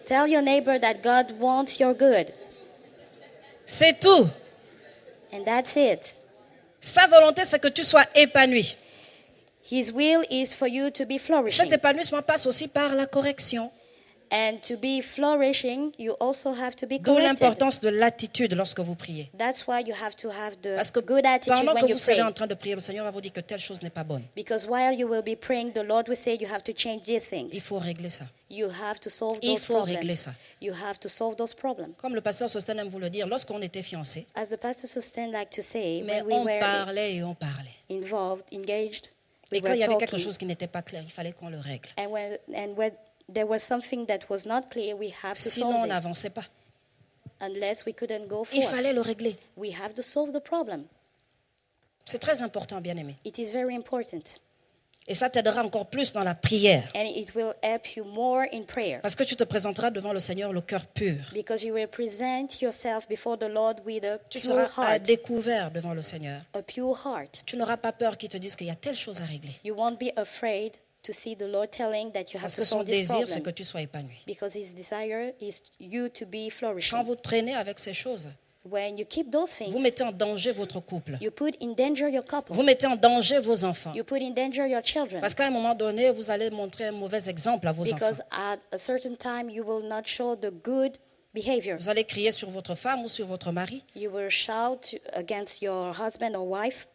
Tell your neighbor that God wants your good. C'est tout. And that's it. Sa volonté, c'est que tu sois épanoui. His will is for you to be Cet flourishing. épanouissement passe aussi par la correction. And to be flourishing, you also have to be D'où corrected. l'importance de l'attitude lorsque vous priez. That's why you have to have the Parce que good attitude pendant when que you vous serez pray. en train de prier, le Seigneur va vous dire que telle chose n'est pas bonne. Because while you will be praying, the Lord will say you have to change these Il things. faut régler ça. You have to solve Il those faut régler problems. ça. You have to solve those problems. Comme le pasteur Sosten aime vous le dire, lorsqu'on était fiancés, As the pastor Sustain like to say, mais when we on were parlait et on parlait. involved, engaged, we Et quand il y were avait quelque talking. chose qui n'était pas clair, il fallait qu'on le règle. And when there was something that was not clear, we have to Sinon, on solve it. n'avançait pas. Unless we couldn't go Il forth, fallait le régler. we have to solve the problem. C'est très important, bien-aimé. It is very important. Et ça t'aidera encore plus dans la prière. And it will help you more in prayer. Parce que tu te présenteras devant le Seigneur le cœur pur. Because you will present yourself before the Lord with a Tu pure seras à heart. découvert devant le Seigneur. A pure heart. Tu n'auras pas peur qu'ils te disent qu'il y a telle chose à régler. You won't be afraid to see the Lord telling that you have Parce to que son solve this désir, c'est que problem. tu sois épanoui. Because his desire is you to be Quand flourishing. vous traînez avec ces choses, When you keep those vous things, mettez en danger votre couple. you put in danger your couple. Vous mettez en danger vos enfants. You put in danger your children. Parce qu'à un moment donné, vous allez montrer un mauvais exemple à vos Because enfants. at a certain time you will not show the good behavior. Vous allez crier sur votre femme ou sur votre mari You will shout against your husband or wife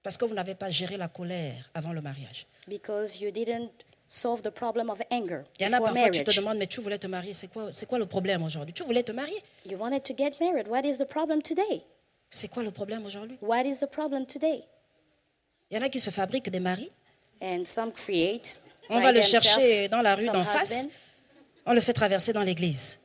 parce que vous n'avez pas géré la colère avant le mariage. because you didn't solve the problem of anger Il y en a before parfois, tu te marriage. demandes, mais tu voulais te marier, c'est quoi le problème aujourd'hui? Tu voulais te marier? You wanted to get married. What is the problem today? C'est quoi le problème aujourd'hui? What is the problem today? Il y en a qui se fabriquent des maris. And some create On by va le themselves chercher dans la rue some d'en face. husband. On le fait traverser dans l'église.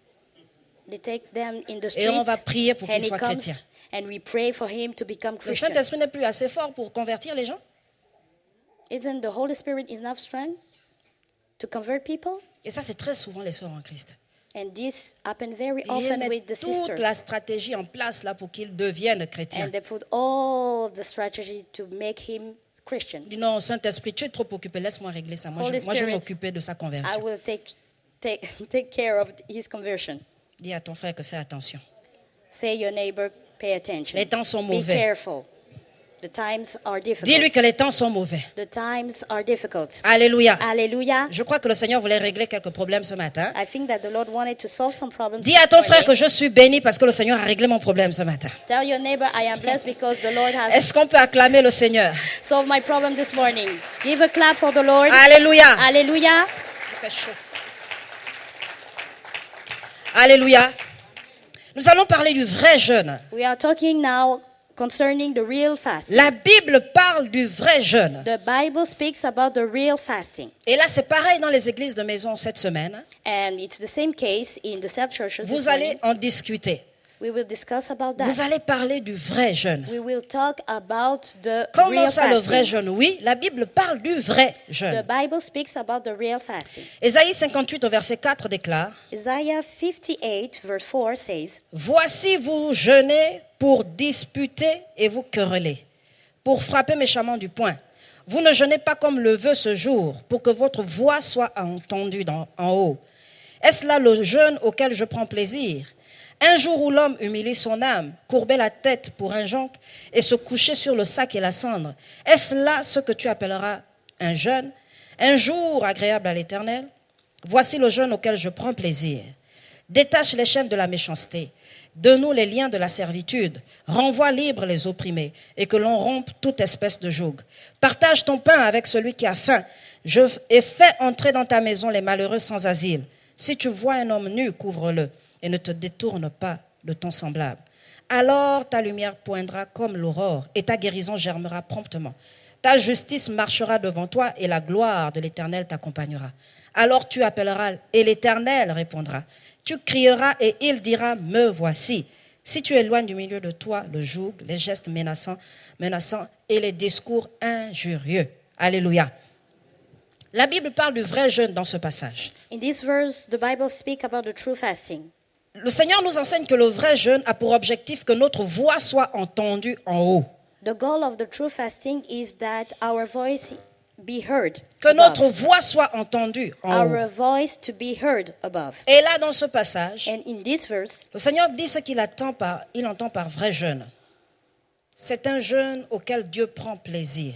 They take them in the Et street on va prier pour and qu'il he soit comes chrétien. and we pray for him to become Le Christian. Saint-Esprit n'est plus assez fort pour convertir les gens. Isn't the Holy Spirit enough strength to convert people? Et ça, c'est très souvent les sœurs en Christ. And this happened very Ils often mettent with the toute sisters. la stratégie en place là pour qu'ils deviennent chrétiens. And they put all the strategy to make him Christian. Dis non, Saint-Esprit, tu es trop occupé, laisse-moi régler ça. Moi, Holy je vais Spirit, m'occuper de sa I conversion. will take care of his conversion. Dis à ton frère que fais attention. Say your neighbor, pay attention. Les temps sont Be mauvais. careful. The times are difficult. Dis-lui que les temps sont mauvais. The times are difficult. Alléluia. Hallelujah. Je crois que le Seigneur voulait régler quelques problèmes ce matin. I think that the Lord wanted to solve some problems. Dis à this ton frère morning. que je suis béni parce que le Seigneur a réglé mon problème ce matin. Tell your neighbor, I am blessed because the Lord has Est-ce qu'on peut acclamer le Seigneur? solved my problem this morning. Give a clap for the Lord. Alléluia. Hallelujah. Il fait chaud. Alléluia. Nous allons parler du vrai jeûne. We are talking now concerning the real fasting. La Bible parle du vrai jeûne. The Bible speaks about the real fasting. Et là, c'est pareil dans les églises de maison cette semaine. And it's the same case in the cell churches this Vous allez morning. en discuter. We will discuss about that. Vous allez parler du vrai jeûne. We will talk about the Comment real ça, le vrai fasting. jeûne? Oui, la Bible parle du vrai The jeûne. Bible speaks about the real fasting. Ésaïe 58 au verset 4 déclare: Isaiah 58 verse 4 says, Voici vous jeûnez pour disputer et vous quereller, pour frapper méchamment du poing. Vous ne jeûnez pas comme le veut ce jour, pour que votre voix soit entendue en haut. Est-ce là le jeûne auquel je prends plaisir? Un jour où l'homme humilie son âme, courber la tête pour un jonc et se coucher sur le sac et la cendre. Est-ce là ce que tu appelleras un jeûne? Un jour agréable à l'Éternel, voici le jeûne auquel je prends plaisir. Détache les chaînes de la méchanceté, de nous les liens de la servitude, renvoie libres les opprimés, et que l'on rompe toute espèce de joug. Partage ton pain avec celui qui a faim, et fais entrer dans ta maison les malheureux sans asile. Si tu vois un homme nu, couvre-le, et ne te détourne pas de ton semblable. Alors ta lumière poindra comme l'aurore, et ta guérison germera promptement. Ta justice marchera devant toi, et la gloire de l'Éternel t'accompagnera. Alors tu appelleras, et l'Éternel répondra. Tu crieras, et il dira, me voici. Si tu éloignes du milieu de toi le joug, les gestes menaçants et les discours injurieux. Alléluia. La Bible parle du vrai jeûne dans ce passage. In this verse, the Bible speaks about the true fasting. Le Seigneur nous enseigne que le vrai jeûne a pour objectif que notre voix soit entendue en haut. The goal of the true fasting is that our voice be heard Que above. notre voix soit entendue en haut. Our voice to be heard above. Et là, dans ce passage, And in this verse, le Seigneur dit ce qu'il entend par vrai jeûne. C'est un jeûne auquel Dieu prend plaisir.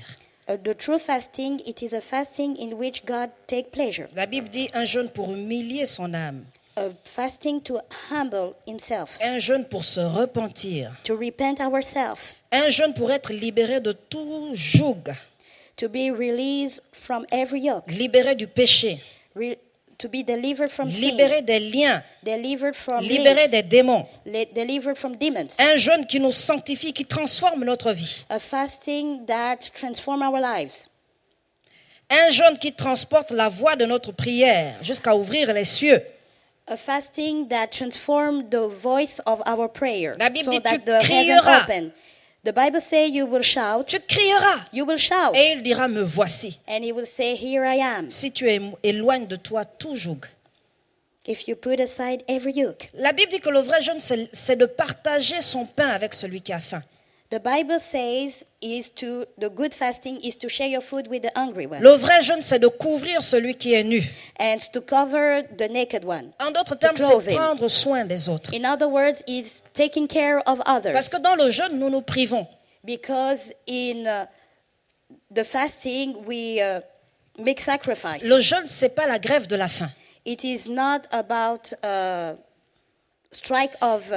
the true fasting, it is a fasting in which God take pleasure. La Bible dit un jeûne pour humilier son âme, A fasting to humble himself, un jeûne pour se repentir, to repent ourselves, un jeûne pour être libéré de tout joug, to be released from every yoke, libéré du péché, to be delivered from libéré sin, des liens, delivered from libéré links, des démons. delivered from demons. Un jeûne qui nous sanctifie, qui transforme notre vie. A fasting that transforms our lives. Un jeûne qui transporte la voix de notre prière jusqu'à ouvrir les cieux. A fasting that transforms the voice of our prayer, La Bible so dit, that tu the heaven crieras. open. The Bible says you will shout, Tu crieras you will shout, et il dira, me voici. and he will say, here I am. Si tu éloignes de toi tout joug. If you put aside every yoke. La Bible dit que le vrai jeûne, c'est de partager son pain avec celui qui a faim. The Bible says the good fasting is to share your food with the hungry one, Le vrai jeûne, c'est de couvrir celui qui est nu. and to cover the naked one. En d'autres termes, c'est clothing. prendre soin des autres. In other words, is taking care of others. Parce que dans le jeûne, nous nous privons. Because in the fasting, we make sacrifice. Le jeûne, c'est pas la grève de la faim. It is not about strike of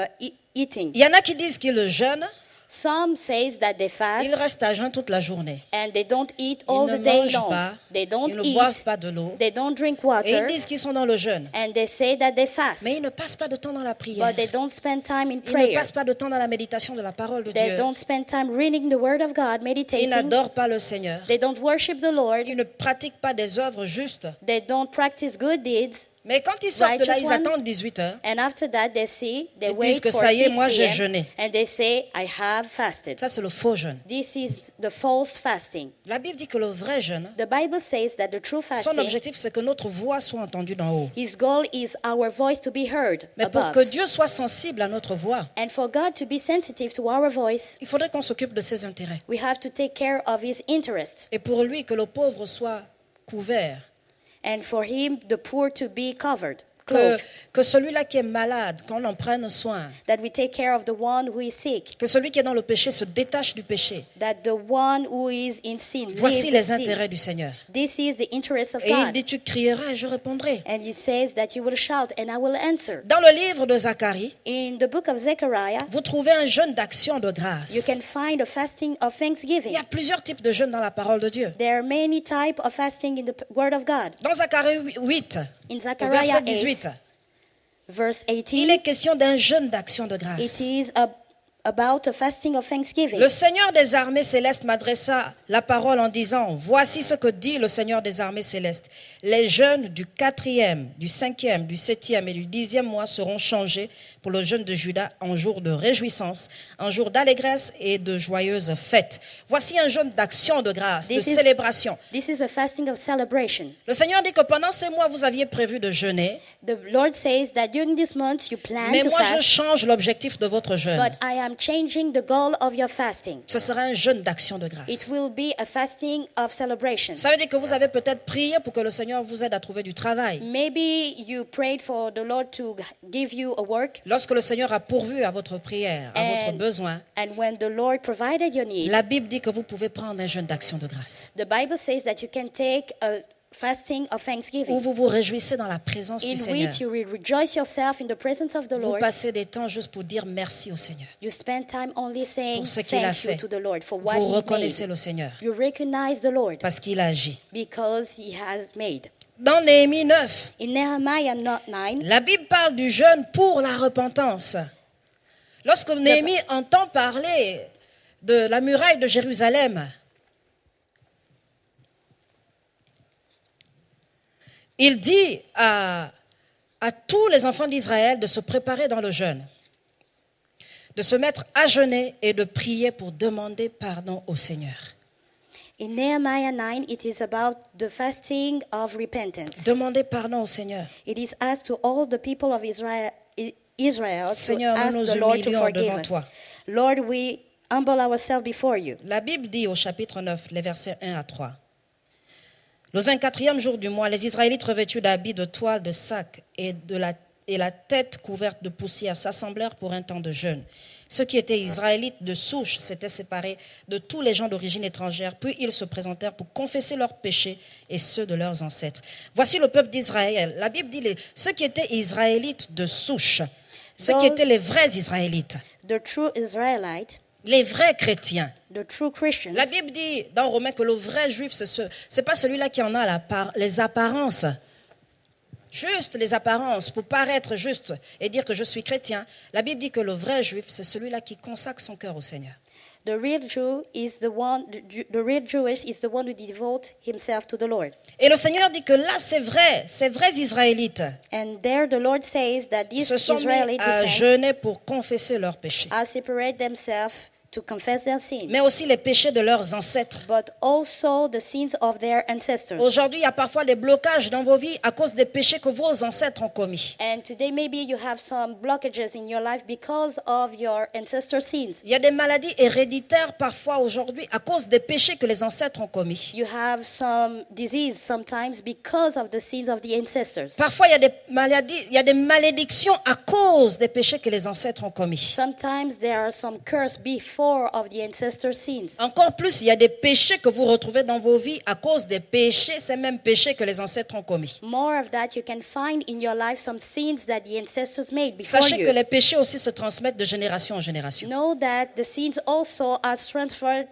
eating. Il y en a qui disent qu'ils jeûnent, Some says that they fast ils restent à jeun toute la journée. and they don't eat Ils all ne the day mangent long. pas, They don't ils ne boivent eat. pas de l'eau. They don't drink Et ils water. disent qu'ils sont dans le jeûne. And they say that they fast. Mais ils ne passent pas de temps dans la prière. But they don't spend time in Ils ne prayer. passent pas de temps dans la méditation de la parole de They Dieu. don't spend time reading the word of God, Ils meditating. n'adorent pas le Seigneur. They don't worship the Lord. Ils ne pratiquent pas des œuvres justes. They don't practice good deeds. Mais quand ils sortent de là, Righteous ils one. attendent 18 heures. And after that, they Ils wait disent que for ça y est, 6 moi, j'ai p.m. jeûné. and they say, I have fasted. Ça, c'est le faux jeûne. This is the false fasting. La Bible dit que le vrai jeûne, The Bible says that the true son fasting, objectif, c'est que notre voix soit entendue d'en haut. his goal is our voice to be heard Mais pour above. que Dieu soit sensible à notre voix, And for God to be sensitive to our voice, il faudrait qu'on s'occupe de ses intérêts. we have to take care of his interests. Et pour lui, que le pauvre soit couvert. And for him, the poor to be covered, Que, clothed. que celui-là qui est malade, qu'on en prenne soin. That we take care of the one who is sick. Que celui qui est dans le péché se détache du péché. That the one who is in sin Voici leave les the sin. intérêts du Seigneur. This is the interest of Et il God. dit, tu crieras et je répondrai. And he says that you will shout and I will answer. Dans le livre de Zacharie, In the book of Zechariah, vous trouvez un jeûne d'action de grâce. you can find a fasting of Il thanksgiving. y a plusieurs types de jeûnes dans la parole de Dieu. There are many types of fasting in the word of God. Dans Zacharie 8, In au Zechariah verset 8, 18, verse il 18, est question d'un jeûne d'action de it grâce. is about a fasting of thanksgiving. Le Seigneur des armées célestes m'adressa la parole en disant, voici ce que dit le Seigneur des armées célestes. Les jeûnes du 4e, du 5e, du 7e et du 10e mois seront changés pour le jeûne de Juda en jour de réjouissance, en jour d'allégresse et de joyeuses fêtes. Voici un jeûne d'action de grâce, de This is- célébration. This is a fasting of celebration. Le Seigneur dit que pendant ces mois, vous aviez prévu de jeûner, The Lord says that during this month you plan mais to moi je fast, change l'objectif de votre jeûne. but I am changing the goal of your fasting. Ce sera un jeûne d'action de It grâce. will be a fasting of celebration. Ça veut dire que vous avez peut-être prié pour que le Seigneur vous aide à trouver du travail. Maybe you prayed for the Lord to give you a work, Lorsque le Seigneur a pourvu à votre prière, à votre And- besoin, and when the Lord provided your need, la Bible dit que vous pouvez prendre un jeûne d'action de grâce. the Bible says that you can take fasting of où thanksgiving, vous vous réjouissez dans la présence du in Seigneur. which you will rejoice yourself in the presence of the Vous Lord. passez des temps juste pour dire merci au Seigneur. You spend time only saying Pour ce qu'il a thank you fait. to the Lord for what Vous He reconnaissez made. le Seigneur You recognize the Lord parce qu'il a agi. because He has made. Dans Néhémie 9, In Nehemiah 9, la Bible parle du jeûne pour la repentance. Lorsque Néhémie entend parler de la muraille de Jérusalem, il dit à tous les enfants d'Israël de se préparer dans le jeûne, de se mettre à jeûner et de prier pour demander pardon au Seigneur. in Nehemiah 9, it is about the fasting of repentance. Demandez pardon au Seigneur. It is asked to all the people of Israel to Seigneur, nous ask nous the Lord to humilions forgive devant us. toi. Lord, we humble ourselves before you. La Bible dit au chapitre 9, les versets 1 à 3. Le 24e jour du mois, les Israélites revêtus d'habits de toile de sac et la tête couverte de poussière s'assemblèrent pour un temps de jeûne. Ceux qui étaient Israélites de souche s'étaient séparés de tous les gens d'origine étrangère, puis ils se présentèrent pour confesser leurs péchés et ceux de leurs ancêtres. Voici le peuple d'Israël. La Bible dit ceux qui étaient Israélites de souche, ceux qui étaient les vrais Israélites, The true Israelite, les vrais chrétiens. the true Christians. La Bible dit dans Romains que le vrai juif, c'est pas celui-là qui en a les apparences. Juste les apparences, pour paraître juste et dire que je suis chrétien. La Bible dit que le vrai juif, c'est celui-là qui consacre son cœur au Seigneur. The real Jew is the real Jewish is the one who devotes himself to the Lord. Et le Seigneur dit que là, ces vrais Israélites And there the Lord says that these se sont mis Israeli à descendants jeûner pour confesser leurs péchés, are separate themselves to confess their sins, mais aussi les péchés de leurs ancêtres. but also the sins of their ancestors. Aujourd'hui, il y a parfois des blocages dans vos vies à cause des péchés que vos ancêtres ont commis. And today maybe you have some blockages in your life because of your ancestor sins. Il y a des maladies héréditaires parfois aujourd'hui à cause des péchés que les ancêtres ont commis. You have some disease sometimes because of the sins of the ancestors. Parfois, il y a des maladies, il y a des malédictions à cause des péchés que les ancêtres ont commis. Sometimes there are some curse before of the ancestor sins. Encore plus, il y a des péchés que vous retrouvez dans vos vies à cause des péchés, ces mêmes péchés que les ancêtres ont commis. More of that, you can find in your life some sins that the ancestors made before Sachez que you. les péchés aussi se transmettent de génération en génération. Know that the sins also are transferred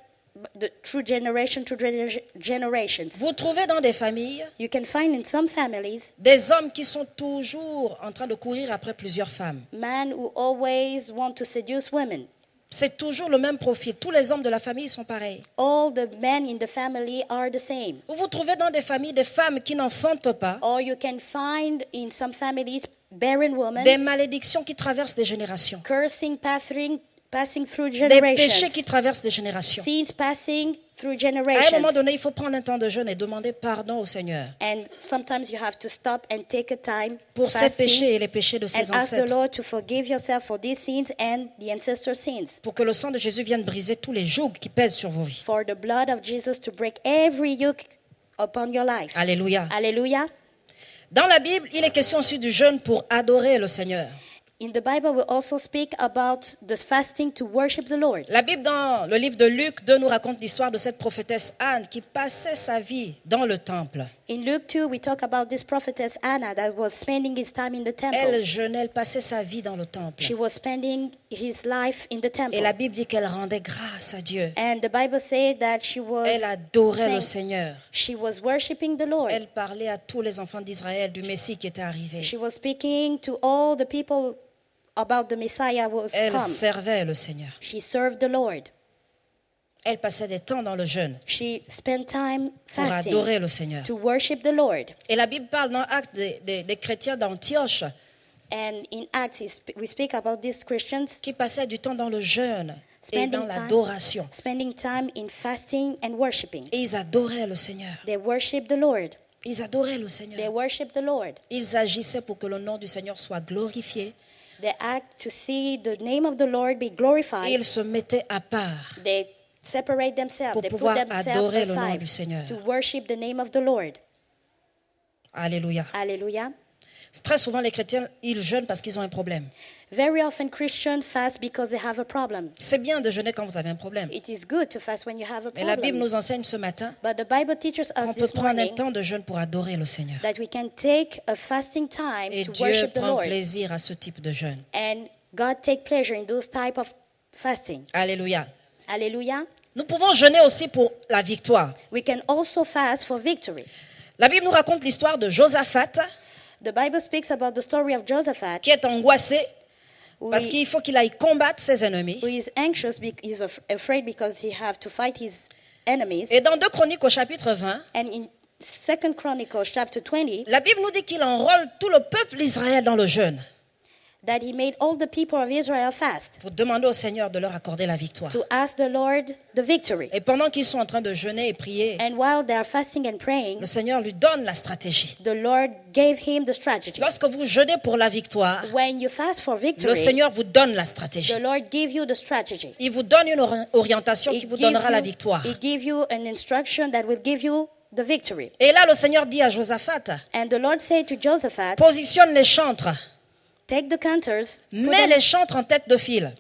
through generation to generations. Vous trouvez dans des familles You can find in some families des hommes qui sont toujours en train de courir après plusieurs femmes. men who always want to seduce women. C'est toujours le même profil. Tous les hommes de la famille sont pareils. All the men in the family are the same. Vous vous trouvez dans des familles des femmes qui n'enfantent pas, Or you can find in some families barren women des malédictions qui traversent des générations, cursing, passing through des péchés generations. qui traversent des générations. Sins passing through À un moment generations. donné, il faut prendre un temps de jeûne et demander pardon au Seigneur And sometimes you have to stop and take a time pour ces fasting péchés et les péchés de and ses ask the ancêtres, Lord to forgive yourself for these sins and the ancestor sins. pour que le sang de Jésus vienne briser tous les jougs qui pèsent sur vos vies. For the blood of Jesus to break every yoke upon your life. Alléluia. Hallelujah. Dans la Bible, il est question aussi du jeûne pour adorer le Seigneur. In the Bible, we also speak about the fasting to worship the Lord. La Bible, dans le livre de Luc 2, nous raconte l'histoire de cette prophétesse Anne qui passait sa vie dans le temple. In Luke 2, we talk about this prophetess Anna that was spending his time in the temple. Elle jeûnait, elle passait sa vie dans le temple. She was spending his life in the temple. Et la Bible dit qu'elle rendait grâce à Dieu. And the Bible said that she was Elle adorait le thank- Seigneur. she was worshiping the Lord. Elle parlait à tous les enfants d'Israël du Messie qui était arrivé. She was speaking to all the people about the Messiah who was Elle come. servait le Seigneur. She served the Lord. Elle passait des temps dans le jeûne She spent time pour fasting adorer le Seigneur. to worship the Lord. Et la Bible parle dans Actes des chrétiens d'Antioche And in Acts, we speak about these Christians qui passaient du temps dans le jeûne et Spending dans time. l'adoration. spending time in fasting and worshiping. Et ils adoraient le Seigneur. They worship the Lord. Ils adoraient le They Seigneur. worship the Lord. Ils agissaient pour que le nom du Seigneur soit glorifié. They act to see the name of the Lord be Et glorified. ils se mettaient à part They separate themselves. pour They put pouvoir themselves adorer le nom aside du Seigneur. to worship the name of the Lord. Alléluia. Hallelujah. Très souvent, les chrétiens, ils jeûnent parce qu'ils ont un problème. Very often Christians fast because they have a problem. C'est bien de jeûner quand vous avez un problème. It is good to fast when you have a Mais la Bible problem. nous enseigne ce matin But the Bible teaches qu'on us peut this prendre un morning temps de jeûne pour adorer le Seigneur. that we can take a fasting time Et to Dieu worship the prend Lord. plaisir à ce type de jeûne. And God take pleasure in those type of fasting. Alléluia. Hallelujah. Nous pouvons jeûner aussi pour la victoire. We can also fast for victory. La Bible nous raconte l'histoire de Josaphat The Bible speaks about the story of Josaphat, qui est angoissé who, parce qu'il faut qu'il aille combattre ses ennemis. who is anxious, he's afraid because he have to fight his enemies. Et dans 2 Chroniques au chapitre 20, And in 2 Chronicles chapter 20, la Bible nous dit qu'il enrôle tout le peuple d'Israël dans le jeûne that he made all the people of Israel fast pour demander au Seigneur de leur accorder la victoire. to ask the Lord the victory. Et pendant qu'ils sont en train de jeûner et prier, And while they are fasting and praying, le Seigneur lui donne la stratégie. the Lord gave him the strategy. Lorsque vous jeûnez pour la victoire, When you fast for le victory, Seigneur vous donne la stratégie. the Lord give you the strategy. Il vous donne une orientation qui vous donnera la victoire. He give you an instruction that will give you the victory. Et là, le Seigneur dit à Josaphat, And the Lord said to Josaphat, positionne les chantres, take the cantors, put mets them- les chantres en tête de file.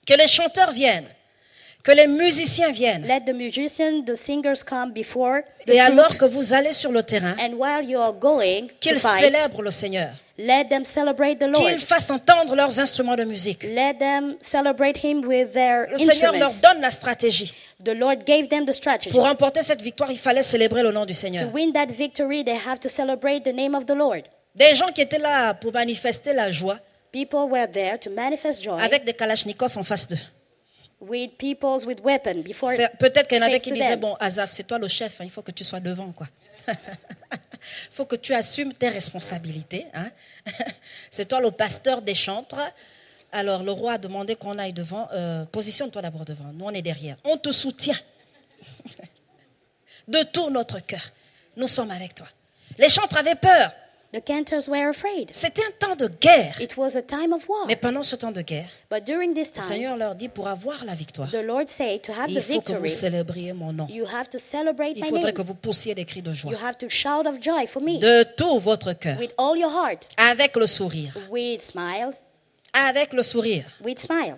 Que les chanteurs viennent, que les musiciens viennent. let the musicians, the singers come before the Et troop. alors que vous allez sur le terrain, And while you are going to qu'ils fight, célèbrent le Seigneur, let them celebrate the Lord. qu'ils fassent entendre leurs instruments de musique. Let them celebrate him with their Le Seigneur leur instruments. donne la stratégie. The Lord gave them the strategy. Pour remporter cette victoire, il fallait célébrer le nom du To Seigneur. win that victory, they have to celebrate the name of the Lord. Des gens qui étaient là pour manifester la joie, People were there to manifest joy avec des kalachnikovs en face d'eux. with peoples with weapons before. Peut-être qu'il y en avait face qui to disaient, them. bon, Azaf, c'est toi le chef, hein, il faut que tu sois devant, quoi. Il faut que tu assumes tes responsabilités. Hein. C'est toi le pasteur des chantres. Alors le roi a demandé qu'on aille devant. Positionne-toi d'abord devant. Nous, on est derrière. On te soutient. De tout notre cœur. Nous sommes avec toi. Les chantres avaient peur. The cantors were afraid. C'était un temps de guerre. It was a time of war. Mais pendant ce temps de guerre, But during this le time, Seigneur leur dit, pour avoir la victoire, the Lord said, to have il the faut que vous victory, célébriez mon nom. you have to celebrate Il my faudrait name. que vous poussiez des cris de joie. You have to shout of joy for me De tout votre cœur. with all your heart, Avec le sourire. with smiles, Avec le sourire. with smile.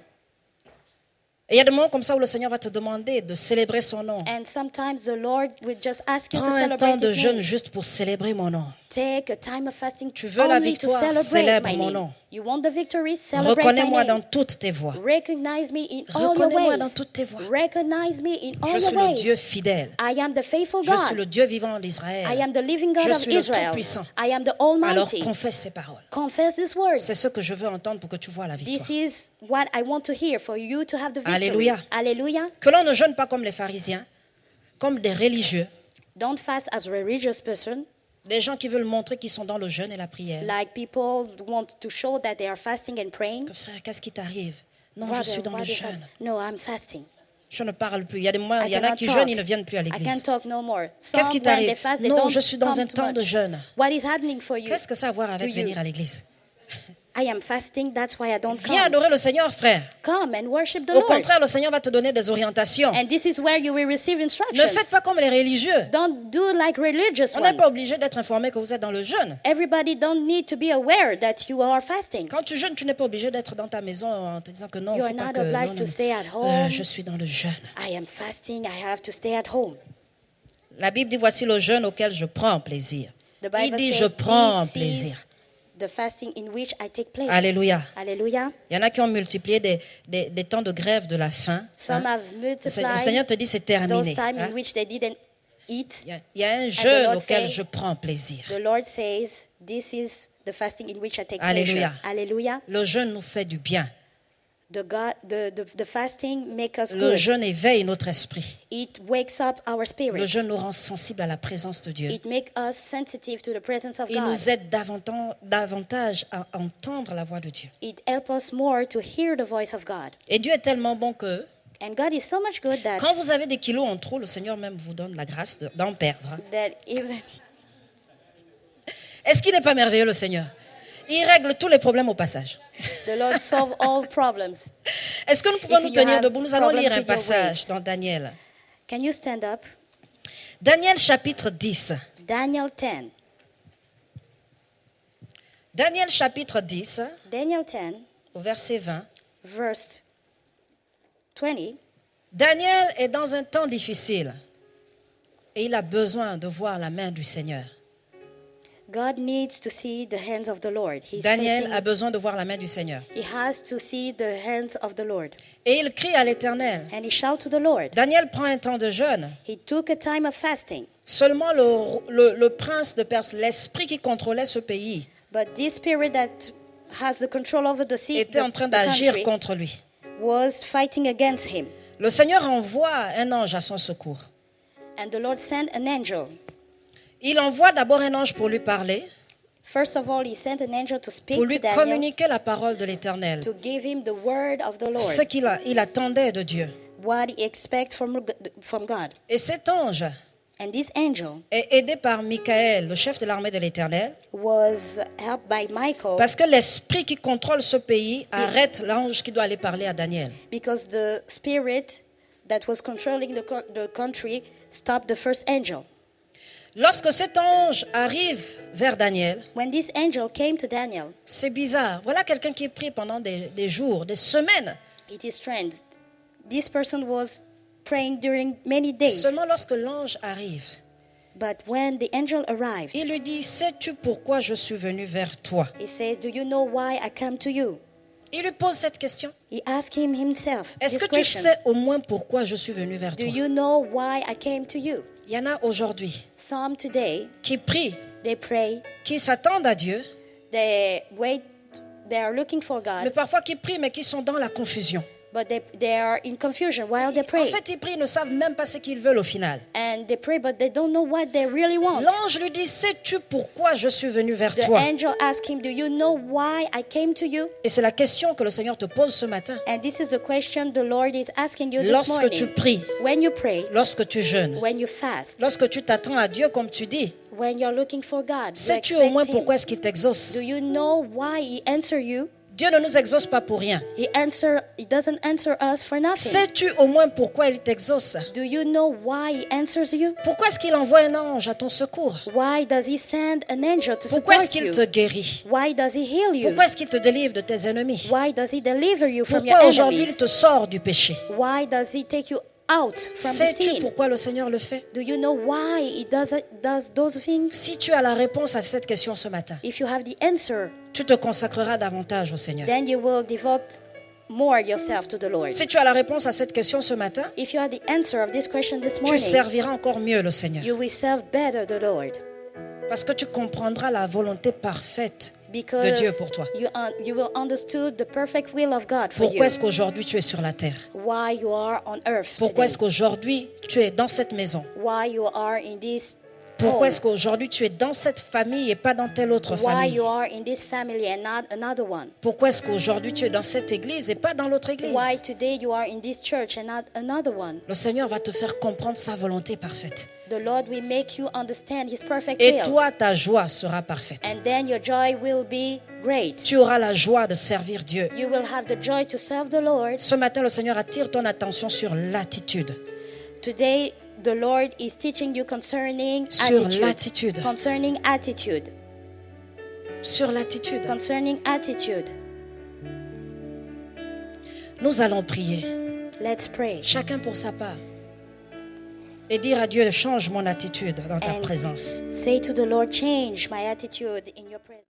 Et il y a des moments comme ça où le Seigneur va te demander de célébrer son nom. And sometimes the Lord will just ask you to Prends un temps celebrate de His jeûne name. juste pour célébrer mon nom. Take a time of fasting Tu veux la only to victoire, celebrate célèbre my mon name. nom. You want the victory, celebrate my Reconnais-moi dans name. toutes tes voies. Recognize me in all your Reconnais-moi dans ways. toutes tes voies. Recognize me in all Je your suis le Dieu ways. fidèle. I am the faithful Je suis le God. Dieu vivant I d'Israël. am the living God Je of suis le Israel. Tout-Puissant. I am the Alors Almighty. confesse ces paroles. Confess these words. C'est ce que je veux entendre pour que tu vois la victoire. This is what I want to hear for you to have the victory. Alléluia. Hallelujah. Que l'on ne jeûne pas comme les pharisiens, comme des religieux, Don't fast as a religious person, des gens qui veulent montrer qu'ils sont dans le jeûne et la prière. like people want to show that they are fasting and praying. Que frère, qu'est-ce qui t'arrive? Non, je Brother, suis dans what le is jeûne. that? No, I'm fasting. Je ne parle plus. Il y a des moments, I il y en a cannot qui talk. jeûnent, ils ne viennent plus à I can't l'église. talk no more. Qu'est-ce Some, qui when t'arrive? they fast, they Non, don't je suis dans come un too temps much. de jeûne. What is happening for you? Qu'est-ce que ça a à voir avec To you. venir à l'église? I am fasting, that's why I don't Viens come. adorer le Seigneur, frère. Come and worship the Au Lord. contraire, le Seigneur va te donner des orientations. And this is where you will receive Ne instructions. faites pas comme les religieux. Don't do like religious On n'est one. pas obligé d'être informé que vous êtes dans le jeûne. Everybody don't need to be aware that you are fasting. Quand tu jeûnes, tu n'es pas obligé d'être dans ta maison en te disant que non, You faut are pas not que, obliged non, to non, stay at home. je suis dans le jeûne. I am fasting, I have to stay at home. La Bible dit, voici le jeûne auquel je prends plaisir. The Il Bible dit, says, je prends this plaisir. is the fasting in which I take pleasure. Alléluia. Hallelujah. Il y en a qui ont multiplié des temps de grève de la faim. Some hein. have Le Seigneur multiplied te dit, c'est those terminé. times hein. in which they didn't eat. Il y a un the jeûne Lord auquel say- je prends plaisir. The Lord says, this is the fasting in which I take Alléluia. pleasure. Hallelujah. Le jeûne nous fait du bien. The fasting makes us Le good. jeûne éveille notre esprit. It wakes up our Le spirits. jeûne nous rend sensibles à la présence de Dieu. It makes us sensitive to the presence of Il God. nous aide davantage à entendre la voix de Dieu. It helps us more to hear the voice of God. Et Dieu est tellement bon que And God is so much good that, quand vous avez des kilos en trop, le Seigneur même vous donne la grâce d'en perdre. hein. that even Est-ce qu'il n'est pas merveilleux le Seigneur? Il règle tous les problèmes au passage. the Lord solve all problems. Est-ce que nous pouvons If nous you tenir have debout? Nous allons problems lire un with your passage weight. dans Daniel. Can you stand up? Daniel chapitre 10. Daniel 10. Daniel chapitre 10, Daniel 10, au verset 20. verse 20. Daniel est dans un temps difficile et il a besoin de voir la main du Seigneur. God needs to see the hands of the Lord. Daniel a besoin de voir la main du Seigneur. He has to see the hands of the Lord. Et il crie à l'Éternel. And he shouts to the Lord. Daniel prend un temps de jeûne. He took a time of fasting. Seulement le prince de Perse, l'esprit qui contrôlait ce pays, But this spirit that has the control over the sea, était en train the d'agir country, contre lui. was fighting against him. Le Seigneur envoie un ange à son secours. And the Lord sent an angel. Il envoie d'abord un ange pour lui parler, First of all, he sent an angel to speak pour to lui Daniel, communiquer la parole de l'Éternel, to give him the word of the Lord, ce il attendait de Dieu. what he expects from God. Et cet ange And this angel est aidé par Michaël, le chef de l'armée de l'Éternel, was helped by Michael, parce que l'esprit qui contrôle ce pays arrête l'ange qui doit aller parler à Daniel. because the spirit that was controlling the country stopped the first angel. Lorsque cet ange arrive vers Daniel, When this angel came to Daniel, c'est bizarre. Voilà quelqu'un qui prie pendant des jours, des semaines. it is strange. This person was praying during many days. Seulement lorsque l'ange arrive, But when the angel arrived, il lui dit, sais-tu pourquoi je suis venu vers toi? he said, "Do you know why I come to you?" Il lui pose cette question. He asked him himself Est-ce this que tu question. sais au moins pourquoi je suis venu vers Do toi? you know why I came to you? Il y en a aujourd'hui Some today, qui prient, they pray, qui s'attendent à Dieu, they wait, they are looking for mais God, parfois qui prient, mais qui sont dans la confusion. but they are in confusion while they En pray. fait, ils prient, ils ne savent même pas ce qu'ils veulent au final. And they pray, but they don't know what they really want. L'ange lui dit, sais-tu pourquoi je suis venu vers The toi? angel asked him, "Do you know why I came to you?" Et c'est la question que le Seigneur te pose ce matin. And this is the question the Lord is asking you this Lorsque tu morning. pries, When you pray, lorsque tu jeûnes, when you fast, lorsque tu t'attends à Dieu comme tu dis, when you're looking for God, you sais-tu au moins expect him. pourquoi est-ce qu'il t'exauce? Do you know why he answers you? Dieu ne nous exauce pas pour rien. He doesn't answer us for nothing. Sais-tu au moins pourquoi il t'exauce? Do you know why he answers you? Pourquoi est-ce qu'il envoie un ange à ton secours? Why does he send an angel to Pourquoi est-ce support qu'il you? te guérit? Why does he heal you? Pourquoi est-ce qu'il te délivre de tes ennemis? Why does he deliver you from your Pourquoi aujourd'hui il enemies? te sort du péché? Why does he take you out from the Sais-tu sin? pourquoi le Seigneur le fait? Do you know why he does those things? Si tu as la réponse à cette question ce matin, If you have the answer, tu te consacreras davantage au Seigneur. then you will devote more yourself to the Lord. Si tu as la réponse à cette question ce matin, If you have the answer of this question this tu morning, serviras encore mieux le Seigneur. you will serve better the Lord. Parce que tu comprendras la volonté parfaite Because de Dieu pour toi. you will understand the perfect will of God for Pourquoi you. est-ce qu'aujourd'hui tu es sur la terre? Why you are on earth Pourquoi today. est-ce qu'aujourd'hui tu es dans cette maison? Why you are in this Pourquoi home. est-ce qu'aujourd'hui tu es dans cette famille et pas dans telle autre Why famille? you are in this family and not another one. Pourquoi est-ce qu'aujourd'hui tu es dans cette église et pas dans l'autre église? Why today you are in this church and not another one. Le Seigneur va te faire comprendre sa volonté parfaite. The Lord will make you understand His perfect Et will. toi, ta joie sera parfaite. And then your joy will be great. Tu auras la joie de servir Dieu. You will have the joy to serve the Lord. Ce matin, le Seigneur attire ton attention sur l'attitude. Today, the Lord is teaching you concerning Sur attitude. l'attitude. Concerning attitude. Sur l'attitude. Concerning attitude. Nous allons prier, Let's pray. chacun pour sa part. Et dire à Dieu, change mon attitude dans ta And présence. say to the Lord, change my attitude in your presence.